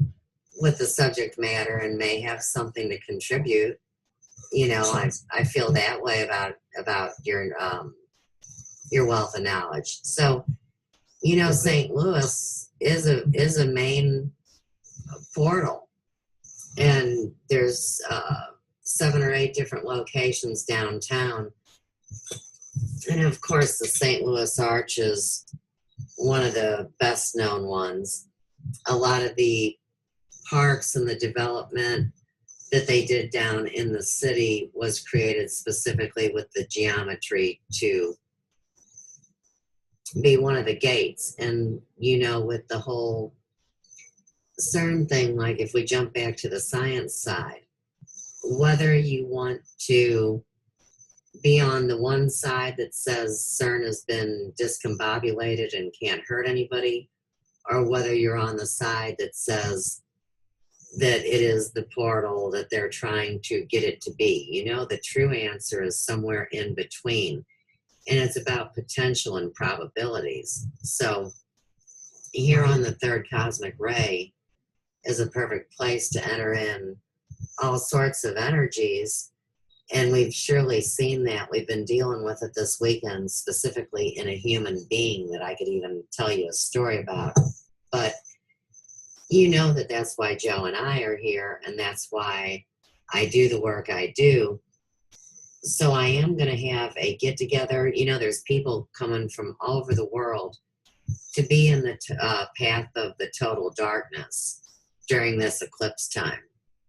with the subject matter and may have something to contribute. You know, I feel that way about your wealth of knowledge. So, you know, St. Louis is a main portal, and there's 7 or 8 different locations downtown And of course, the St. Louis Arch is one of the best known ones. A lot of the parks and the development that they did down in the city was created specifically with the geometry to be one of the gates. And, you know, with the whole CERN thing, like if we jump back to the science side, whether you want to be on the one side that says CERN has been discombobulated and can't hurt anybody, or whether you're on the side that says that it is the portal that they're trying to get it to be. You know, the true answer is somewhere in between. And it's about potential and probabilities. So here on the third cosmic ray is a perfect place to enter in all sorts of energies. And we've surely seen that. We've been dealing with it this weekend, specifically in a human being that I could even tell you a story about. But you know that that's why Joe and I are here, and that's why I do the work I do. So I am going to have a get-together. You know, there's people coming from all over the world to be in the path of the total darkness during this eclipse time.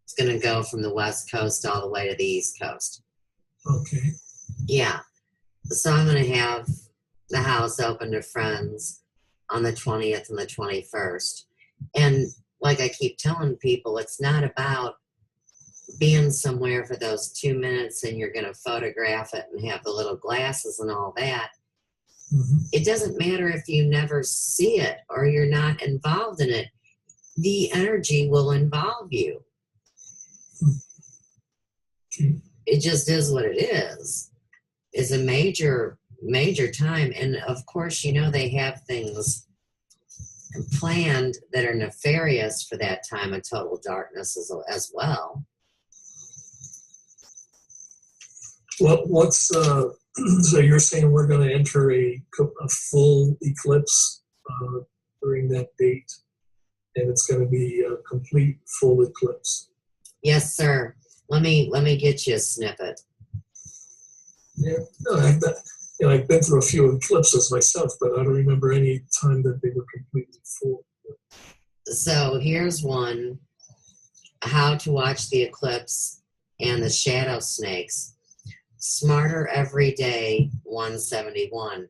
It's going to go from the West Coast all the way to the East Coast. Okay. Yeah. So I'm going to have the house open to friends on the 20th and the 21st. And like I keep telling people, it's not about being somewhere for those 2 minutes and you're going to photograph it and have the little glasses and all that. Mm-hmm. It doesn't matter if you never see it or you're not involved in it. The energy will involve you. Okay. It just is what it is. It's a major, major time. And of course, you know, they have things planned that are nefarious for that time of total darkness as well. What's so you're saying we're going to enter a full eclipse during that date, and it's going to be a complete full eclipse? Yes, sir. Let me get you a snippet. Yeah, no, I've been through a few eclipses myself, but I don't remember any time that they were completely full. So here's one: how to watch the eclipse and the shadow snakes. Smarter Every Day 171.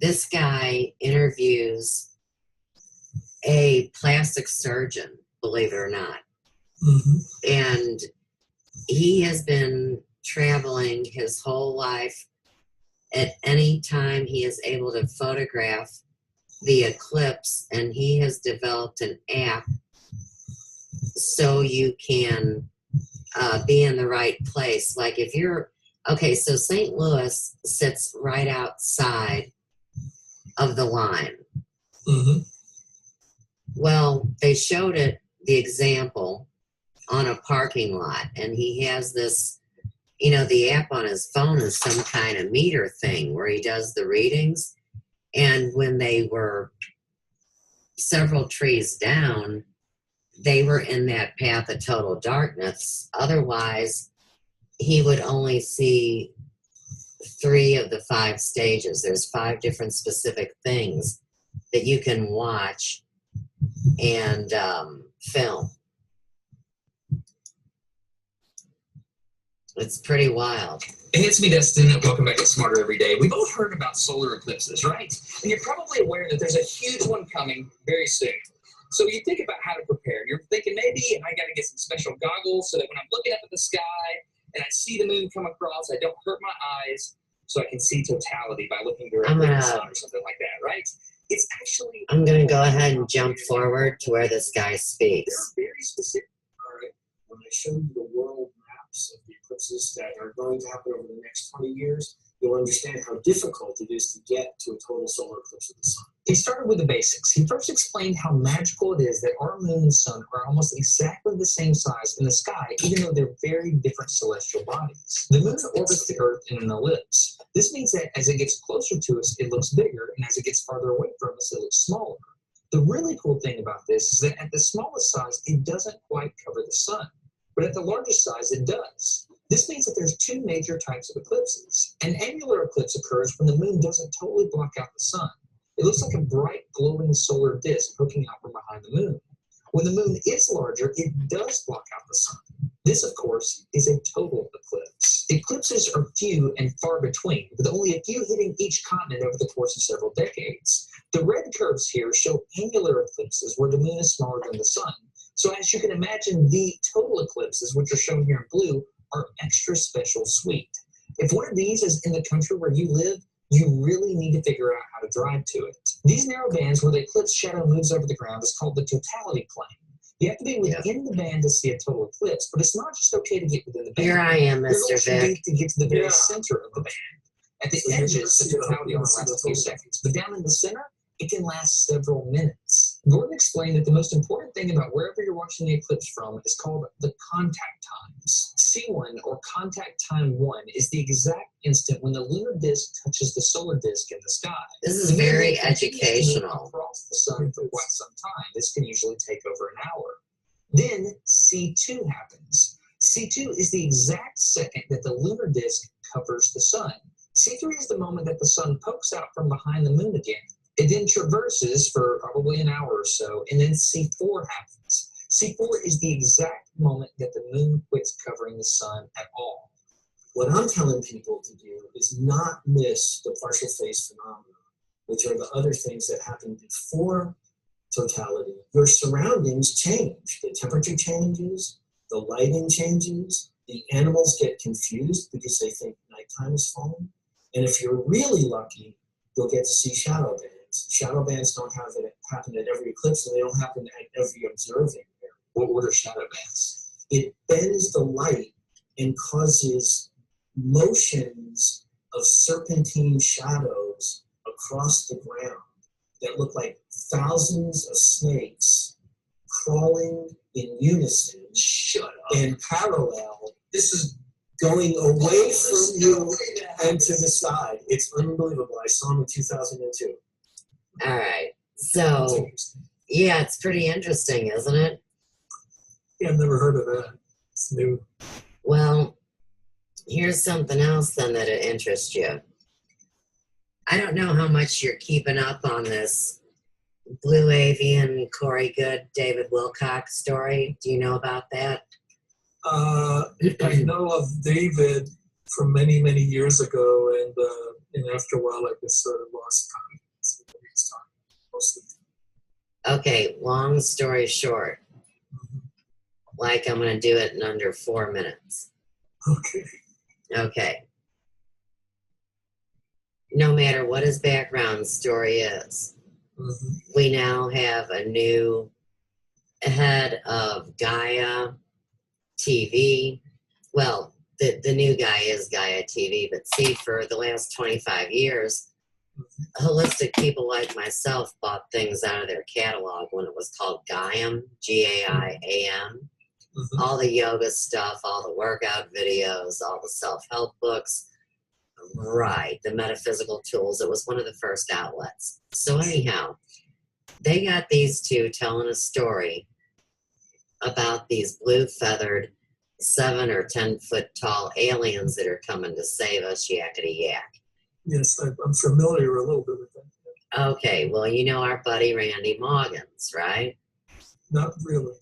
This guy interviews a plastic surgeon, believe it or not. Mm-hmm. And he has been traveling his whole life. At any time he is able to photograph the eclipse, and he has developed an app so you can be in the right place. Like if you're okay, so St. Louis sits right outside of the line. Mm-hmm. Well, they showed it, the example, on a parking lot, and he has this, you know, the app on his phone is some kind of meter thing where he does the readings. And when they were several trees down, they were in that path of total darkness. Otherwise, he would only see 3 of the 5 stages. There's 5 different specific things that you can watch and film. It's pretty wild. Hey, it's me, Destin. Welcome back to Smarter Every Day. We've all heard about solar eclipses, right? And you're probably aware that there's a huge one coming very soon. So you think about how to prepare. You're thinking maybe I got to get some special goggles so that when I'm looking up at the sky and I see the moon come across, I don't hurt my eyes, so I can see totality by looking directly at the sun or something like that, right? It's actually... I'm going to go ahead and jump forward to where this guy speaks. They're very specific. All right. When I show you the world maps of the eclipses that are going to happen over the next 20 years, you'll understand how difficult it is to get to a total solar eclipse of the sun. He started with the basics. He first explained how magical it is that our moon and sun are almost exactly the same size in the sky, even though they're very different celestial bodies. The moon orbits the Earth in an ellipse. This means that as it gets closer to us, it looks bigger, and as it gets farther away from us, it looks smaller. The really cool thing about this is that at the smallest size, it doesn't quite cover the sun, but at the largest size, it does. This means that there's two major types of eclipses. An annular eclipse occurs when the moon doesn't totally block out the sun. It looks like a bright glowing solar disk poking out from behind the moon. When the moon is larger, it does block out the sun. This, of course, is a total eclipse. Eclipses are few and far between, with only a few hitting each continent over the course of several decades. The red curves here show annular eclipses where the moon is smaller than the sun. So as you can imagine, the total eclipses, which are shown here in blue, are extra special sweet. If one of these is in the country where you live, you really need to figure out how to drive to it. These narrow bands where the eclipse shadow moves over the ground is called the totality plane. You have to be within the band to see a total eclipse, but it's not just okay to get within the band. Here I am, You're Mr. also Vic. need to get to the very center of the band. At the edges, the totality only lasts a few seconds, but down in the center, it can last several minutes. Gordon explained that the most important thing about wherever you're watching the eclipse from is called the contact times. C1, or contact time 1, is the exact instant when the lunar disk touches the solar disk in the sky. This is The moon very then continues to move educational. across the sun for quite some time. This can usually take over an hour. Then C2 happens. C2 is the exact second that the lunar disk covers the sun. C3 is the moment that the sun pokes out from behind the moon again. It then traverses for probably an hour or so, and then C4 happens. C4 is the exact moment that the moon quits covering the sun at all. What I'm telling people to do is not miss the partial phase phenomena, which are the other things that happen before totality. Your surroundings change. The temperature changes, the lighting changes, the animals get confused because they think nighttime is falling. And if you're really lucky, you'll get to see shadow bands. Shadow bands don't happen at every eclipse, and they don't happen at every observing area. What are shadow bands? It bends the light and causes motions of serpentine shadows across the ground that look like thousands of snakes crawling in unison. Shut up. And parallel. This is going away from you and to the side. It's unbelievable. I saw them in 2002. All right. So, yeah, it's pretty interesting, isn't it? Yeah, I've never heard of that. It's new. Well, here's something else then that'll interest you. I don't know how much you're keeping up on this Blue Avian, Corey Good, David Wilcox story. Do you know about that? I know of David from many, many years ago, and after a while, I just sort of lost time. Most of the time. Okay, long story short, like I'm going to do it in under 4 minutes. Okay. Okay. No matter what his background story is, we now have a new head of Gaia TV. Well, the new guy is Gaia TV, but see, for the last 25 years, holistic people like myself bought things out of their catalog when it was called Gaiam, G-A-I-A-M. All the yoga stuff, all the workout videos, all the self-help books. Right, the metaphysical tools. It was one of the first outlets. So anyhow, they got these two telling a story about these blue-feathered 7 or 10 foot tall aliens that are coming to save us, yakety yak. Yes, I'm familiar a little bit with that. Okay, well, you know our buddy Randy Moggins, right? Not really.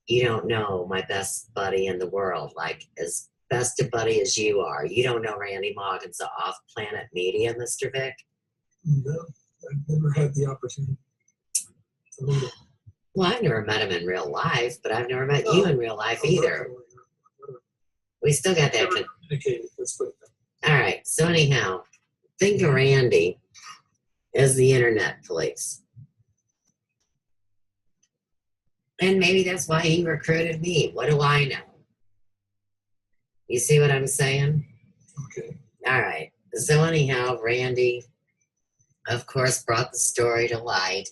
You don't know my best buddy in the world, like as best a buddy as you are. You don't know Randy Moggins of Off-Planet Media, Mr. Vic? No, I've never had the opportunity to meet him. Well, I've never met him in real life, but I've never met you in real life either. We still got that. Communicated, let's put it that way. All right, so anyhow, think of Randy as the internet police. And maybe that's why he recruited me. What do I know? You see what I'm saying? Okay. All right. So anyhow, Randy, of course, brought the story to light.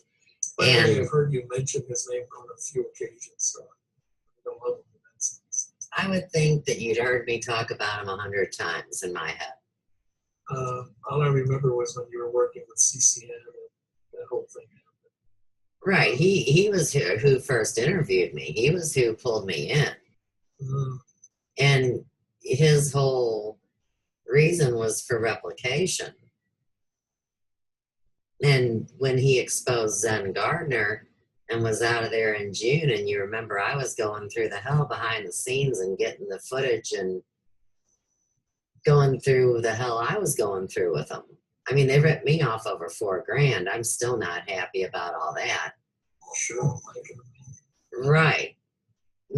By the way, And I've heard you mention his name on a few occasions, so I don't love him in that sense. I would think that you'd heard me talk about him 100 times in my head. All I remember was when you were working with CCN and that whole thing. Right. He was who first interviewed me. He was who pulled me in. Mm. And his whole reason was for replication. And when he exposed Zen Gardner and was out of there in June, and you remember I was going through the hell behind the scenes and getting the footage and going through the hell I was going through with them. I mean, they ripped me off over $4,000. I'm still not happy about all that. Sure. Right.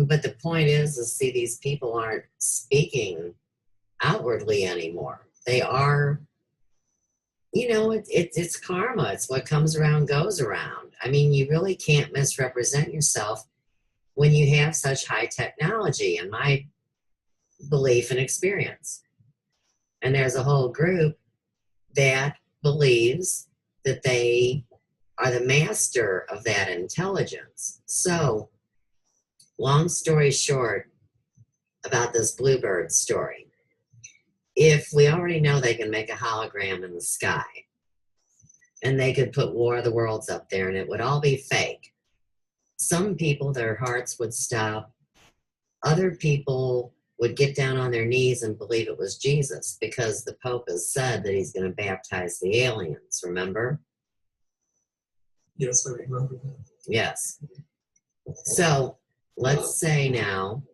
But the point is see, these people aren't speaking outwardly anymore. They are, you know, it's karma. It's what comes around goes around. I mean, you really can't misrepresent yourself when you have such high technology, in my belief and experience. And there's a whole group that believes that they are the master of that intelligence. So, long story short about this bluebird story, if we already know they can make a hologram in the sky, and they could put War of the Worlds up there and it would all be fake, some people, their hearts would stop. Other people would get down on their knees and believe it was Jesus, because the Pope has said that he's going to baptize the aliens, remember? Yes, I remember that. Yes. So let's say now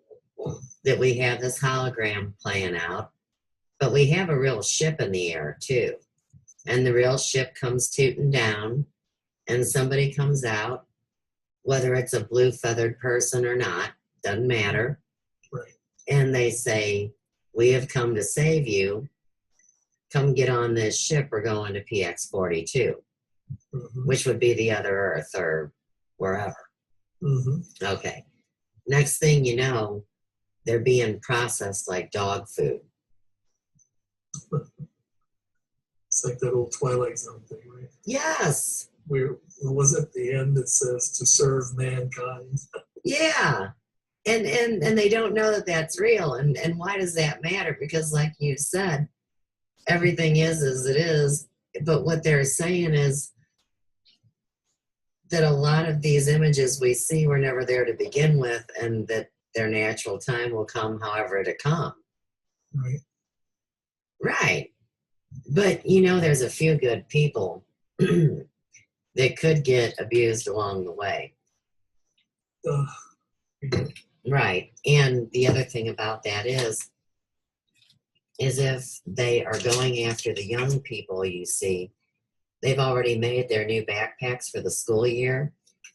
that we have this hologram playing out, but we have a real ship in the air too. And the real ship comes tooting down, and somebody comes out, whether it's a blue feathered person or not, doesn't matter. Right. And they say, we have come to save you. Come get on this ship. We're going to PX-42, which would be the other Earth or wherever. Okay. Next thing you know, they're being processed like dog food. It's like that old Twilight Zone thing, right? Yes. Where was it the end that says to serve mankind? Yeah. And they don't know that that's real. And why does that matter? Because like you said, everything is as it is. But what they're saying is that a lot of these images we see were never there to begin with, and that their natural time will come however to come. Right. Right. But, you know, there's a few good people that could get abused along the way. Right. And the other thing about that is if they are going after the young people, you see, they've already made their new backpacks for the school year,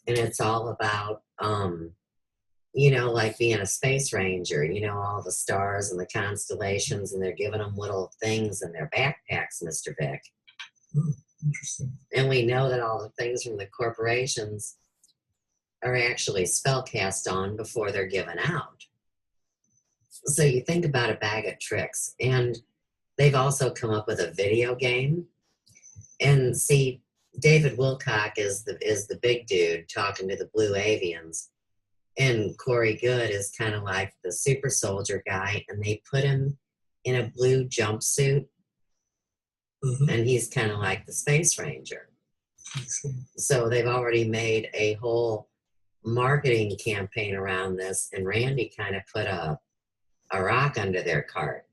and it's all about, you know, like being a space ranger, you know, all the stars and the constellations, and they're giving them little things in their backpacks, Mr. Vic. Interesting. And we know that all the things from the corporations are actually spellcast on before they're given out. So you think about a bag of tricks, and they've also come up with a video game. And see, David Wilcock is the big dude talking to the Blue Avians, and Corey Good is kind of like the super soldier guy, and they put him in a blue jumpsuit, and he's kind of like the space ranger. So they've already made a whole marketing campaign around this, and Randy kind of put a rock under their cart.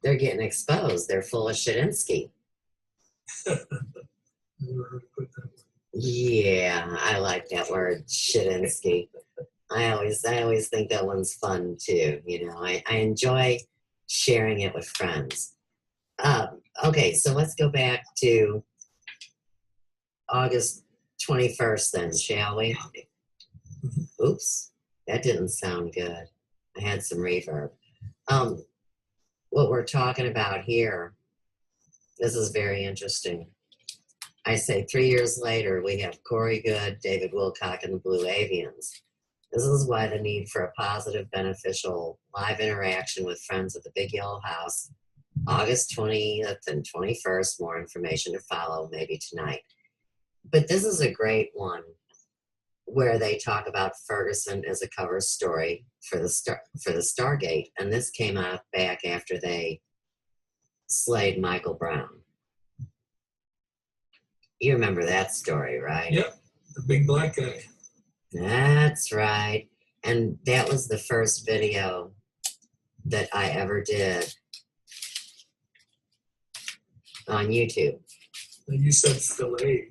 They're getting exposed. They're full of Shedinsky. Never heard it put that way. Yeah, I like that word, Shedinsky. I always think that one's fun too. You know, I enjoy sharing it with friends. Okay, so let's go back to August 21st then, shall we? Oops, that didn't sound good. I had some reverb. What we're talking about here, this is very interesting. I say 3 years later, we have Corey Good, David Wilcock, and the Blue Avians. This is why the need for a positive, beneficial, live interaction with friends at the Big Yellow House, August 20th and 21st. More information to follow, maybe tonight. But this is a great one where they talk about Ferguson as a cover story for the Stargate, and this came out back after they slayed Michael Brown. You remember that story, right? Yep, the big black guy. That's right. And that was the first video that I ever did on YouTube. And you said fillet.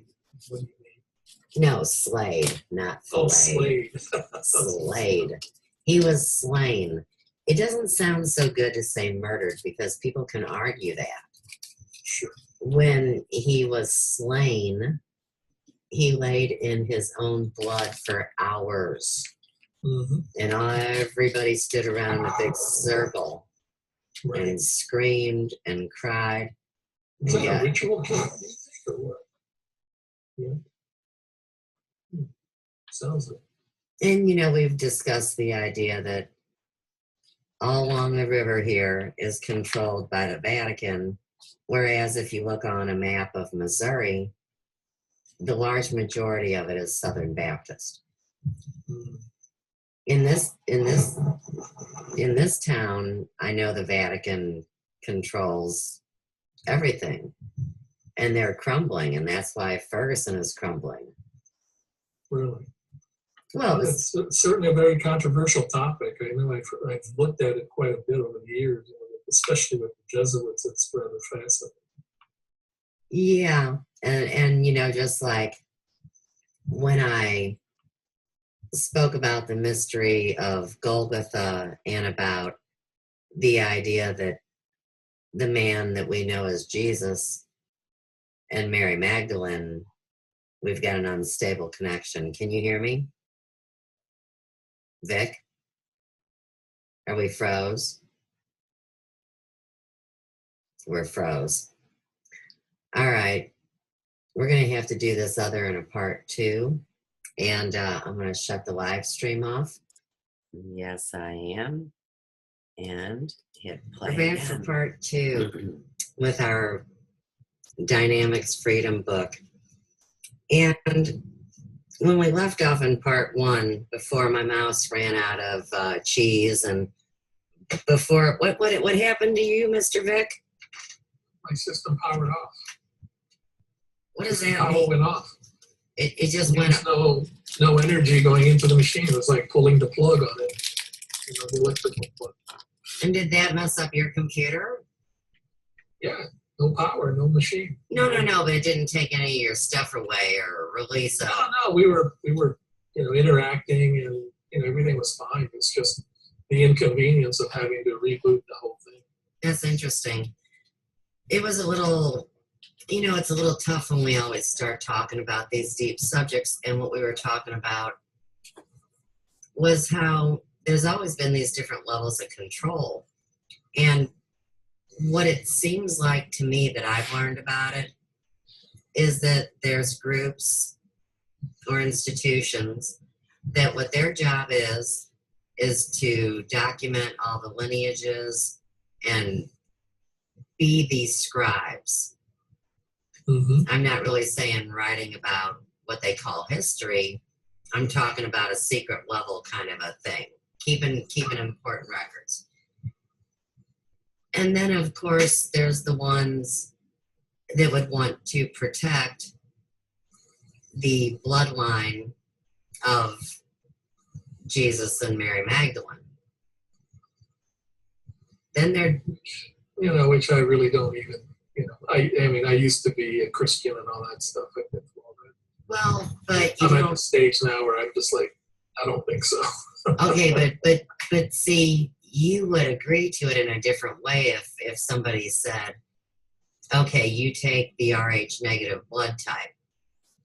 What do you mean? No, Slade, not Oh, Slade. Slade. Slade. He was slain. It doesn't sound so good to say murdered because people can argue that. Sure. When he was slain, he laid in his own blood for hours. Mm-hmm. And everybody stood around in a big circle Right. and screamed and cried. Is that Yeah. a ritual? Or what? Yeah. Sounds like. And, we've discussed the idea that all along the river here is controlled by the Vatican, whereas if you look on a map of Missouri, the large majority of it is Southern Baptist. Mm. In this town, I know the Vatican controls everything, and they're crumbling, and that's why Ferguson is crumbling. Really? Well, It's certainly a very controversial topic. I know I've looked at it quite a bit over the years, especially with the Jesuits. It's rather fascinating. yeah, and just like when I spoke about the mystery of Golgotha and about the idea that the man that we know as Jesus and Mary Magdalene, we've got an unstable connection. Can you hear me? Vic? Are we froze? We're froze. All right. We're going to have to do this other in a part 2. And I'm going to shut the live stream off. Yes, I am. And hit play. We're back for part 2 with our Dynamics Freedom book. And when we left off in part 1, before my mouse ran out of cheese, and before what happened to you, Mr. Vic? My system powered off. What does The that power mean? went off. It just went. There's no energy going into the machine. It was like pulling the plug on it. The electrical plug. And did that mess up your computer? Yeah. No power, no machine. No, but it didn't take any of your stuff away or release it. No. We were interacting, and everything was fine. It's just the inconvenience of having to reboot the whole thing. That's interesting. It was a little, it's a little tough when we always start talking about these deep subjects. And what we were talking about was how there's always been these different levels of control. And what it seems like to me that I've learned about it is that there's groups or institutions that what their job is to document all the lineages and be these scribes. Mm-hmm. I'm not really saying writing about what they call history. I'm talking about a secret level kind of a thing, keeping important records. And then, of course, there's the ones that would want to protect the bloodline of Jesus and Mary Magdalene. Then there, which I really don't even, I used to be a Christian and all that stuff. well, but you I'm at don't. the stage now where I'm just like, I don't think so. Okay, but see, you would agree to it in a different way if somebody said, okay, you take the Rh negative blood type.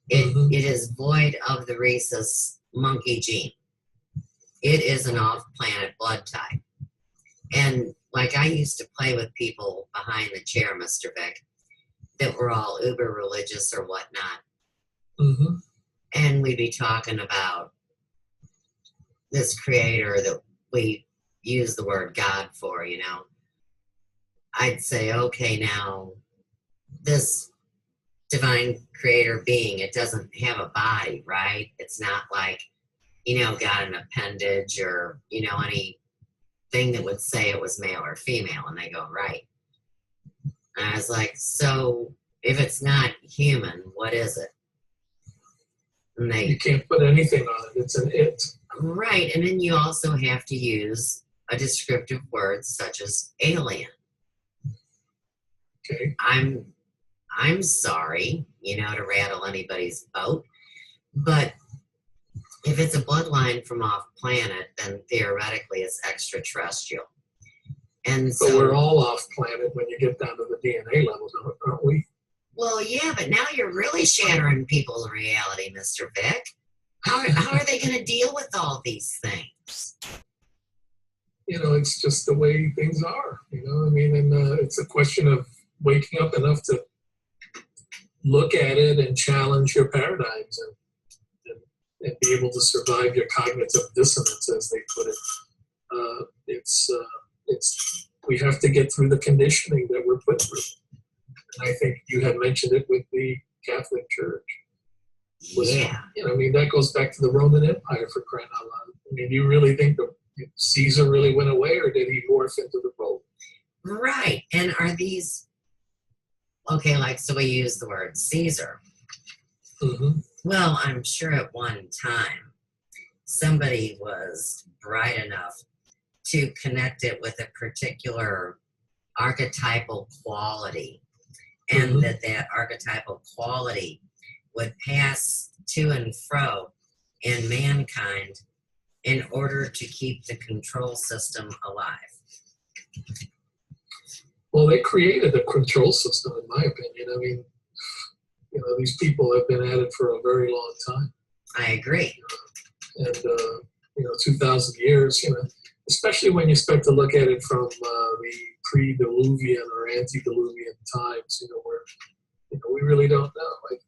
It is void of the rhesus monkey gene. It is an off-planet blood type. And like I used to play with people behind the chair, Mr. Vic, that were all uber religious or whatnot. Mm-hmm. And we'd be talking about this creator that we use the word God for, I'd say, okay, now this divine creator being, it doesn't have a body, right? It's not like, got an appendage or, anything that would say it was male or female. And they go, right. And I was like, so if it's not human, what is it? And You can't put anything on it. It's an it. Right, and then you also have to use a descriptive word such as alien. Okay. I'm sorry, to rattle anybody's boat, but if it's a bloodline from off planet, then theoretically it's extraterrestrial. And But so we're all off planet when you get down to the DNA level, aren't we? well, yeah, but now you're really shattering people's reality, Mr. Vic. How are they going to deal with all these things? It's just the way things are. And it's a question of waking up enough to look at it and challenge your paradigms and be able to survive your cognitive dissonance, as they put it. We have to get through the conditioning that we're put through. And I think you had mentioned it with the Catholic Church. Yeah. That goes back to the Roman Empire, for crying out loud. Do you really think that Caesar really went away, or did he morph into the Pope? Right. And are these, okay, so we use the word Caesar. Mm-hmm. Well, I'm sure at one time somebody was bright enough to connect it with a particular archetypal quality, and that archetypal quality would pass to and fro in mankind in order to keep the control system alive. Well, they created a control system, in my opinion. These people have been at it for a very long time. I agree. And 2,000 years, especially when you start to look at it from the pre-Diluvian or antediluvian times, where we really don't know.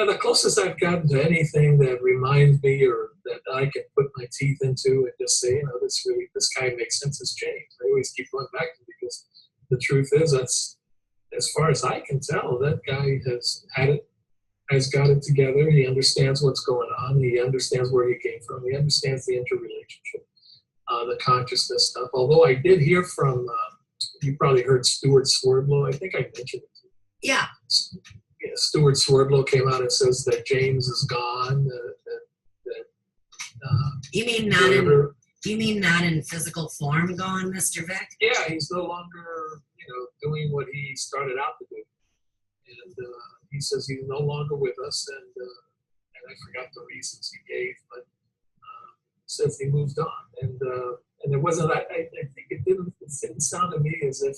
The closest I've gotten to anything that reminds me or that I can put my teeth into and just say, this guy makes sense, is James. I always keep going back to him because the truth is, that's, as far as I can tell, that guy has got it together. He understands what's going on. He understands where he came from. He understands the interrelationship, the consciousness stuff. Although I did hear from, you probably heard Stuart Swerdlow. I think I mentioned it. Yeah. Stuart Swerdlow came out and says that James is gone. You mean not in physical form gone, Mr. Vic? Yeah, he's no longer, doing what he started out to do. And he says he's no longer with us, and I forgot the reasons he gave, but he says he moved on. And it wasn't, I think it didn't sound to me as if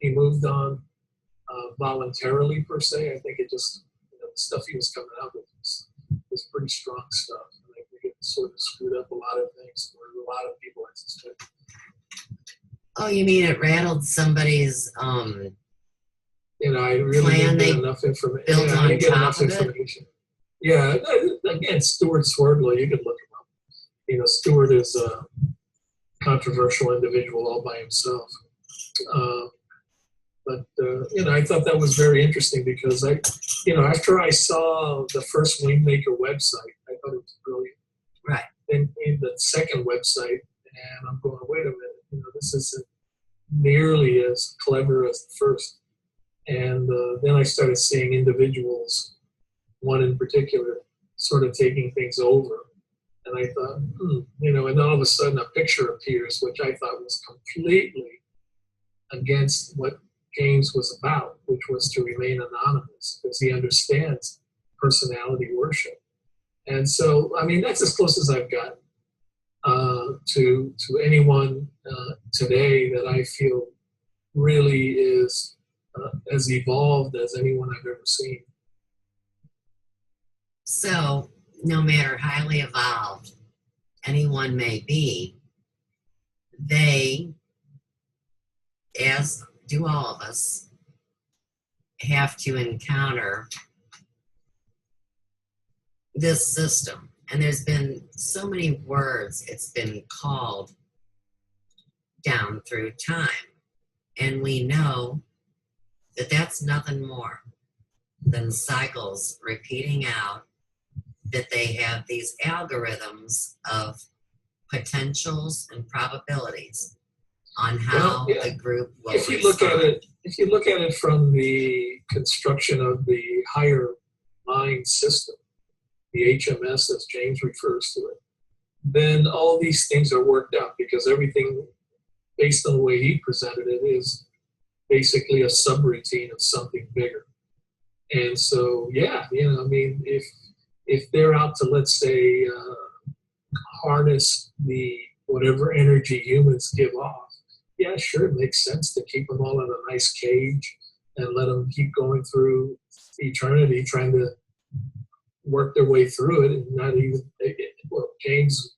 he moved on voluntarily per se. I think it just, the stuff he was coming out with was pretty strong stuff. And I think it sort of screwed up a lot of things for a lot of people, I suspect. Oh, you mean it rattled somebody's I really plan didn't they get enough information. built I on didn't get top enough of it? information. Yeah, again, Stuart Swerdlow, you could look him up. Stuart is a controversial individual all by himself. But I thought that was very interesting because after I saw the first WingMaker website, I thought it was brilliant. Right. Then in the second website, and I'm going, wait a minute, this isn't nearly as clever as the first. And then I started seeing individuals, one in particular, sort of taking things over. And I thought, and then all of a sudden a picture appears, which I thought was completely against what James was about, which was to remain anonymous because he understands personality worship. And so, that's as close as I've got to anyone today that I feel really is as evolved as anyone I've ever seen. So, no matter highly evolved anyone may be, they, as do all of us, have to encounter this system. And there's been so many words it's been called down through time. And we know that that's nothing more than cycles repeating out, that they have these algorithms of potentials and probabilities on how the group will if you look at it from the construction of the higher mind system, the HMS as James refers to it, then all these things are worked out because everything, based on the way he presented it, is basically a subroutine of something bigger. And so, yeah, I mean, if they're out to, let's say, harness the whatever energy humans give off, yeah, sure, it makes sense to keep them all in a nice cage and let them keep going through eternity, trying to work their way through it, and not even. Well, James'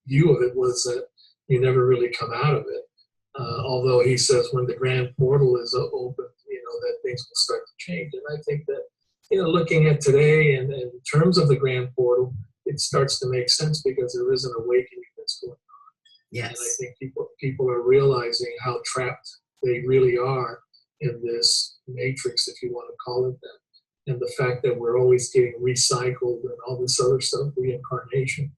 view of it was that you never really come out of it. Although he says when the grand portal is open, that things will start to change. And I think that, looking at today and in terms of the grand portal, it starts to make sense because there is an awakening that's going on. Yes. And I think people are realizing how trapped they really are in this matrix, if you want to call it that. And the fact that we're always getting recycled and all this other stuff, reincarnation.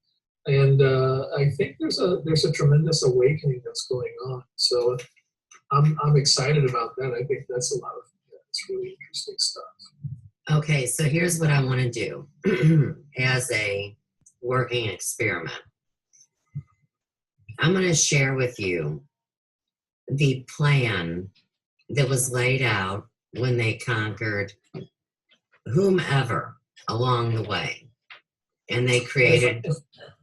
And I think there's a tremendous awakening that's going on. So I'm excited about that. I think that's really interesting stuff. Okay, so here's what I want to do as a working experiment. I'm going to share with you the plan that was laid out when they conquered whomever along the way. And they created...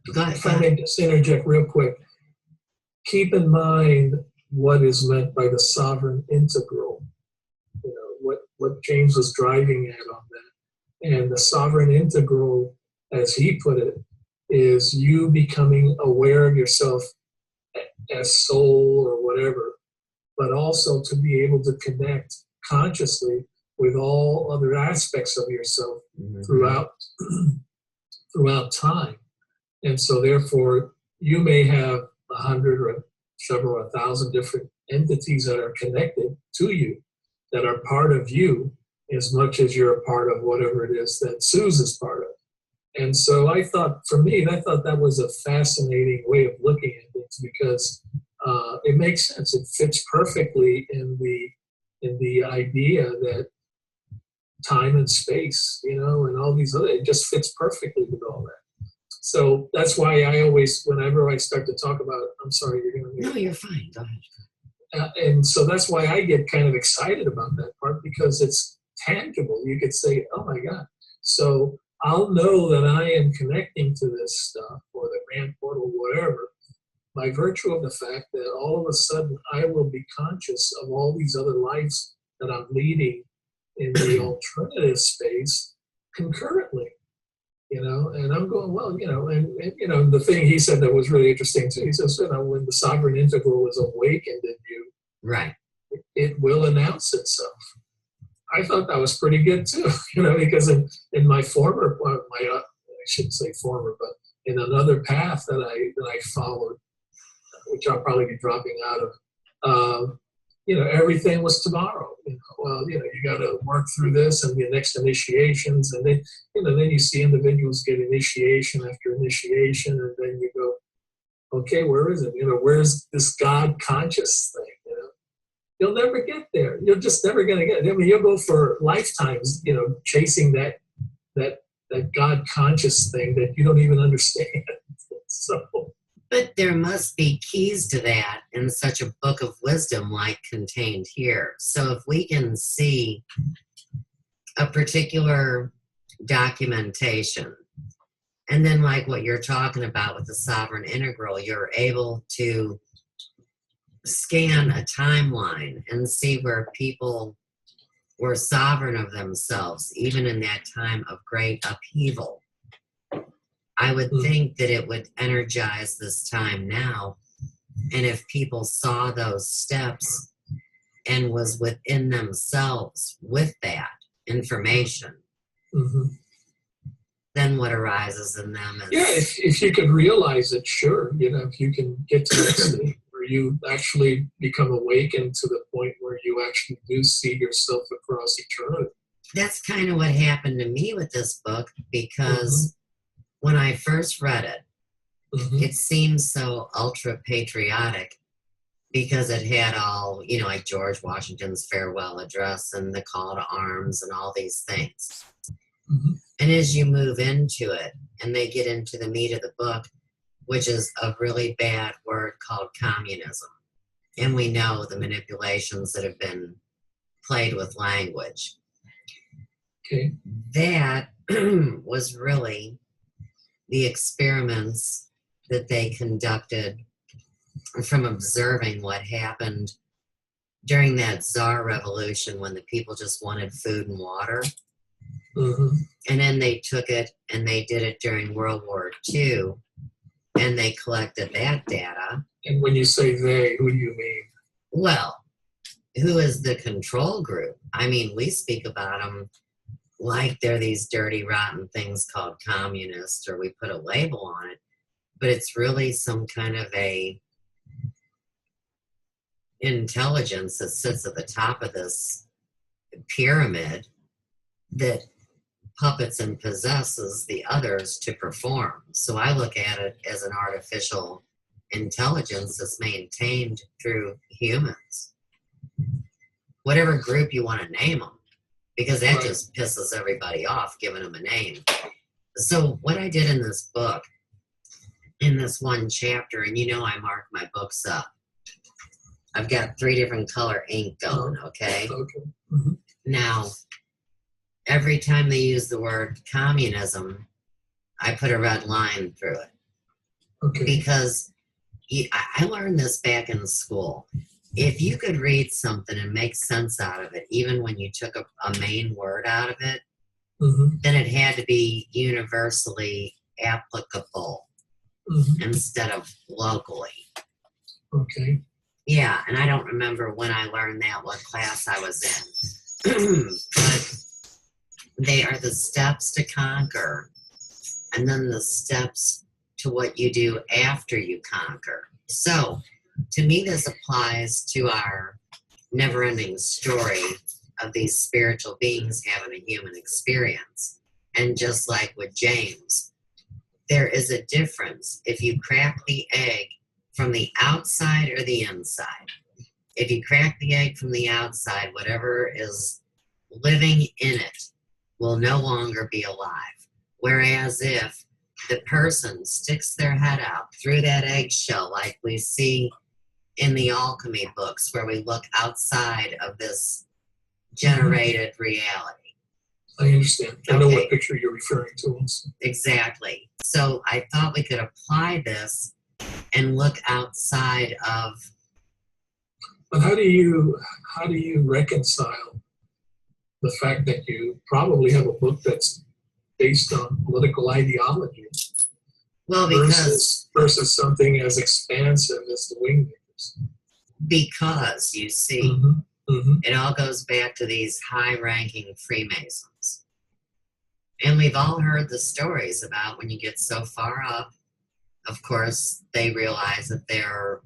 If I may just interject real quick, keep in mind what is meant by the sovereign integral. What James was driving at on that. And the sovereign integral, as he put it, is you becoming aware of yourself as soul or whatever, but also to be able to connect consciously with all other aspects of yourself throughout time. And so therefore, you may have 100 or several 1,000 different entities that are connected to you, that are part of you, as much as you're a part of whatever it is that Suze is part of. And so I thought that was a fascinating way of looking at things because it makes sense. It fits perfectly in the idea that time and space, and all these other, it just fits perfectly with all that. So that's why I always, whenever I start to talk about, I'm sorry, you're going to... No, you're fine. Go ahead. And so that's why I get kind of excited about that part because it's tangible. You could say, oh my God. So I'll know that I am connecting to this stuff or the grand portal, whatever, by virtue of the fact that all of a sudden I will be conscious of all these other lives that I'm leading in the alternative space concurrently. And I'm going, well, and the thing he said that was really interesting too, he says, when the sovereign integral is awakened in you, right, it will announce itself. I thought that was pretty good too, because in my former, I shouldn't say former, but in another path that I followed, which I'll probably be dropping out of, everything was tomorrow. Well, you got to work through this and the next initiations, and then, then you see individuals get initiation after initiation, and then you go, okay, where is it? Where's this God conscious thing? You'll never get there. You're just never going to get it. I mean, you'll go for lifetimes, chasing that God conscious thing that you don't even understand. So. But there must be keys to that in such a book of wisdom like contained here. So if we can see a particular documentation, and then like what you're talking about with the sovereign integral, you're able to scan a timeline and see where people were sovereign of themselves, even in that time of great upheaval. I would think that it would energize this time now. And if people saw those steps and was within themselves with that information, then what arises in them is... Yeah, if you could realize it, sure. If you can get to that state where you actually become awakened to the point where you actually do see yourself across eternity. That's kind of what happened to me with this book, because when I first read it, it seemed so ultra patriotic because it had all, like George Washington's farewell address and the call to arms and all these things. And as you move into it and they get into the meat of the book, which is a really bad word called communism. And we know the manipulations that have been played with language. Okay. That was really the experiments that they conducted from observing what happened during that Tsar Revolution when the people just wanted food and water. Mm-hmm. And then they took it and they did it during World War II and they collected that data. And when you say they, who do you mean? Well, who is the control group? I mean, we speak about them like they're these dirty, rotten things called communists, or we put a label on it, but it's really some kind of a intelligence that sits at the top of this pyramid that puppets and possesses the others to perform. So I look at it as an artificial intelligence that's maintained through humans. Whatever group you want to name them, because that just pisses everybody off giving them a name. So what I did in this book, in this one chapter, and you know I mark my books up. I've got 3 different color ink going, okay? Okay. Mm-hmm. Now, every time they use the word communism, I put a red line through it. Okay. Because I learned this back in school. If you could read something and make sense out of it, even when you took a main word out of it, Mm-hmm. then it had to be universally applicable Mm-hmm. instead of locally. Okay. Yeah, and I don't remember when I learned that, what class I was in. But they are the steps to conquer, and then the steps to what you do after you conquer. So, to me, this applies to our never-ending story of these spiritual beings having a human experience. And just like with James, there is a difference if you crack the egg from the outside or the inside. If you crack the egg from the outside, whatever is living in it will no longer be alive. Whereas if the person sticks their head out through that eggshell, like we see in the alchemy books, where we look outside of this generated reality. I understand. I know Okay. what picture you're referring to. Also. Exactly. So I thought we could apply this and look outside of. But how do you reconcile the fact that you probably have a book that's based on political ideology Well, because versus something as expansive as the WingMakers? you see, Mm-hmm. Mm-hmm. it all goes back to these high-ranking Freemasons. And we've all heard the stories about when you get so far up, of course, they realize that they're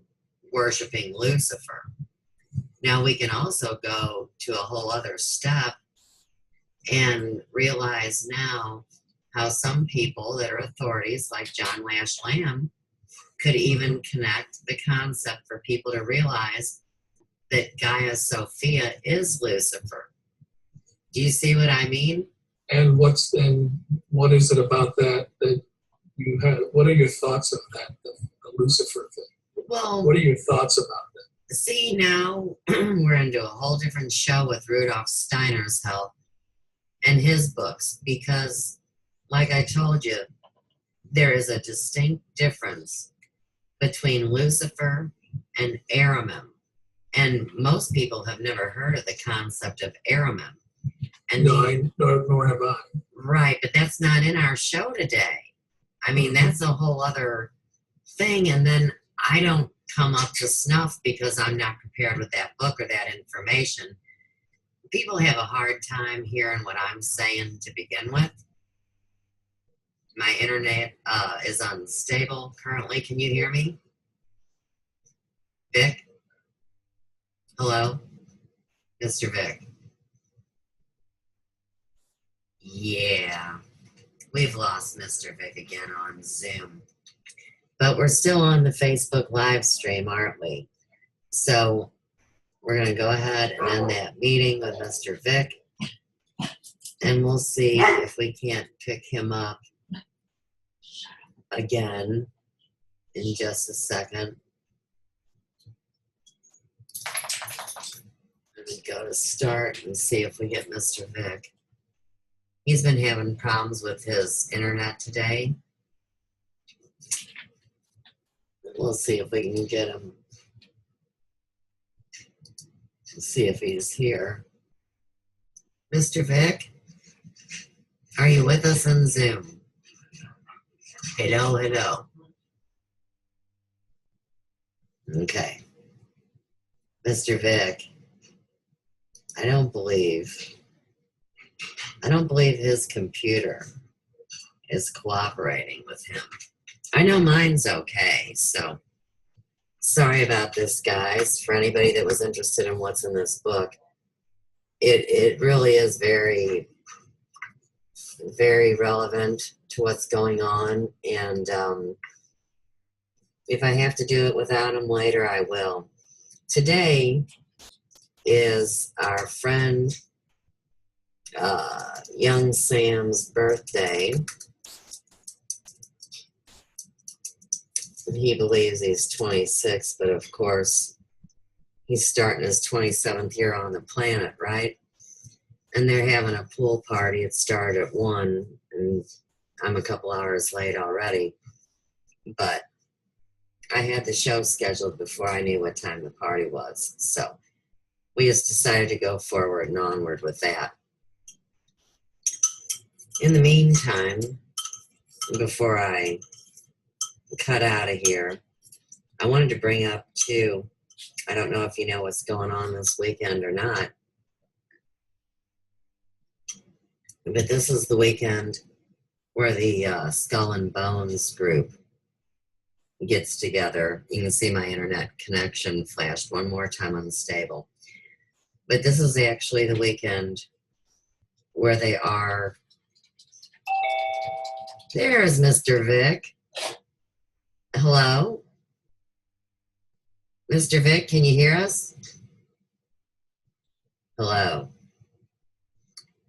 worshiping Lucifer. Now we can also go to a whole other step and realize now how some people that are authorities, like John Lash Lamb, could even connect the concept for people to realize that Gaia Sophia is Lucifer. Do you see what I mean? And what is it about that you have? What are your thoughts of that, the Lucifer thing? Well, What are your thoughts about that? see, now we're into a whole different show with Rudolf Steiner's help and his books, because, like I told you, there is a distinct difference between Lucifer and Aramim. And most people have never heard of the concept of Aramim. And Nor have I. right, but that's not in our show today. I mean, that's a whole other thing. And then I don't come up to snuff because I'm not prepared with that book or that information. People have a hard time hearing what I'm saying to begin with. My internet is unstable currently. Can you hear me? Vic? Hello? Mr. Vic? Yeah. We've lost Mr. Vic again on Zoom. But we're still on the Facebook live stream, aren't we? So we're going to go ahead and end that meeting with Mr. Vic. And we'll see if we can't pick him up again. in just a second. Let me go to start and see if we get Mr. Vic. He's been having problems with his internet today. We'll see if we can get him. See if he's here. Mr. Vic, are you with us on Zoom? Hello, hello. Okay. Mr. Vic, I don't believe his computer is cooperating with him. I know mine's okay, so sorry about this, guys. For anybody that was interested in what's in this book, it really is very, very relevant to what's going on, and if I have to do it without him later, I will. Today is our friend young Sam's birthday. And he believes he's 26, but of course, he's starting his 27th year on the planet, right? And they're having a pool party. It started at 1, and I'm a couple hours late already. But I had the show scheduled before I knew what time the party was. So we just decided to go forward and onward with that. In the meantime, before I cut out of here, I wanted to bring up too, I don't know if you know what's going on this weekend or not, but this is the weekend where the Skull and Bones group gets together. You can see my internet connection flashed one more time unstable. But this is actually the weekend where they are. There's Mr. Vic. Hello? Mr. Vic, can you hear us? Hello?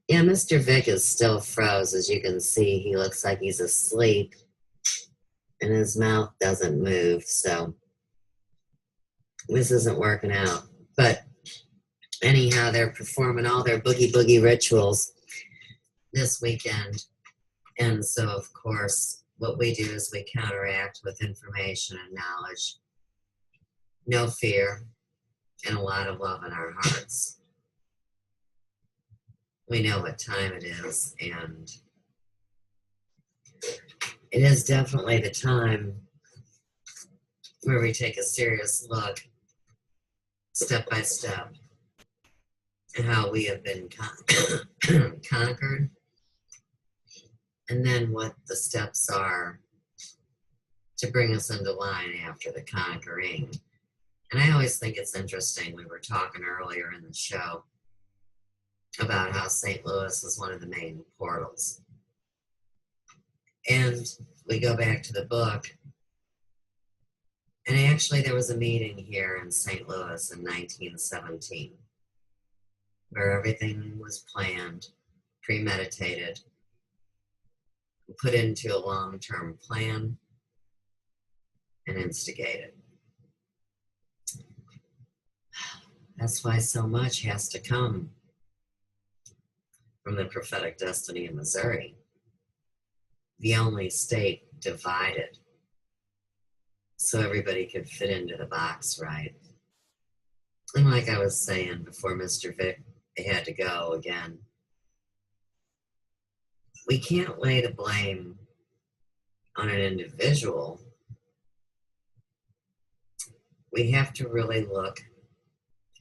Yeah, Mr. Vic is still froze. As you can see, he looks like he's asleep, and his mouth doesn't move, so this isn't working out. But anyhow, they're performing all their boogie rituals this weekend. And so, of course, what we do is we counteract with information and knowledge, no fear, and a lot of love in our hearts. We know what time it is, and it is definitely the time where we take a serious look, step by step, at how we have been conquered, and then what the steps are to bring us into line after the conquering. And I always think it's interesting. We were talking earlier in the show about how St. Louis is one of the main portals. And we go back to the book, and actually there was a meeting here in St. Louis in 1917 where everything was planned, premeditated, put into a long-term plan, and instigated. That's why so much has to come from the prophetic destiny of Missouri, the only state divided so everybody could fit into the box, right? And like I was saying before Mr. Vic had to go again, we can't lay the blame on an individual. We have to really look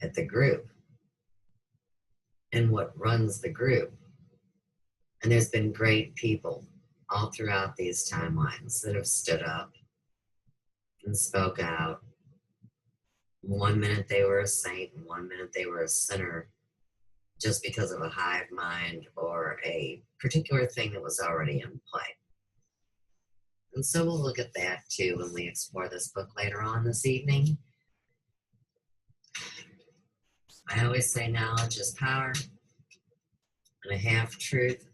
at the group and what runs the group. And there's been great people all throughout these timelines that have stood up and spoke out. One minute they were a saint, and one minute they were a sinner, just because of a hive mind or a particular thing that was already in play. And so we'll look at that too when we explore this book later on this evening. I always say knowledge is power, and a half-truth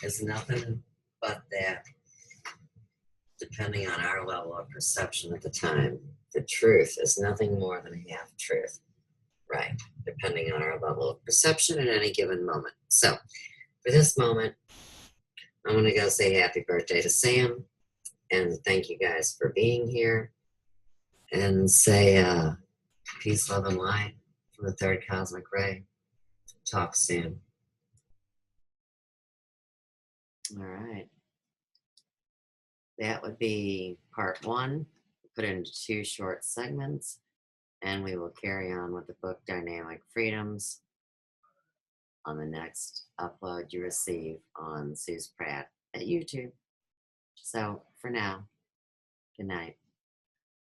is nothing but that depending on our level of perception at the time. The truth is nothing more than a half truth, right? Depending on our level of perception at any given moment. So, for this moment, I'm going to go say happy birthday to Sam, and thank you guys for being here, and say peace, love, and light from the third cosmic ray. Talk soon. All right. That would be part 1, put into 2 short segments, and we will carry on with the book Dynamic Freedoms on the next upload you receive on Suze Pratt at YouTube. So for now, good night.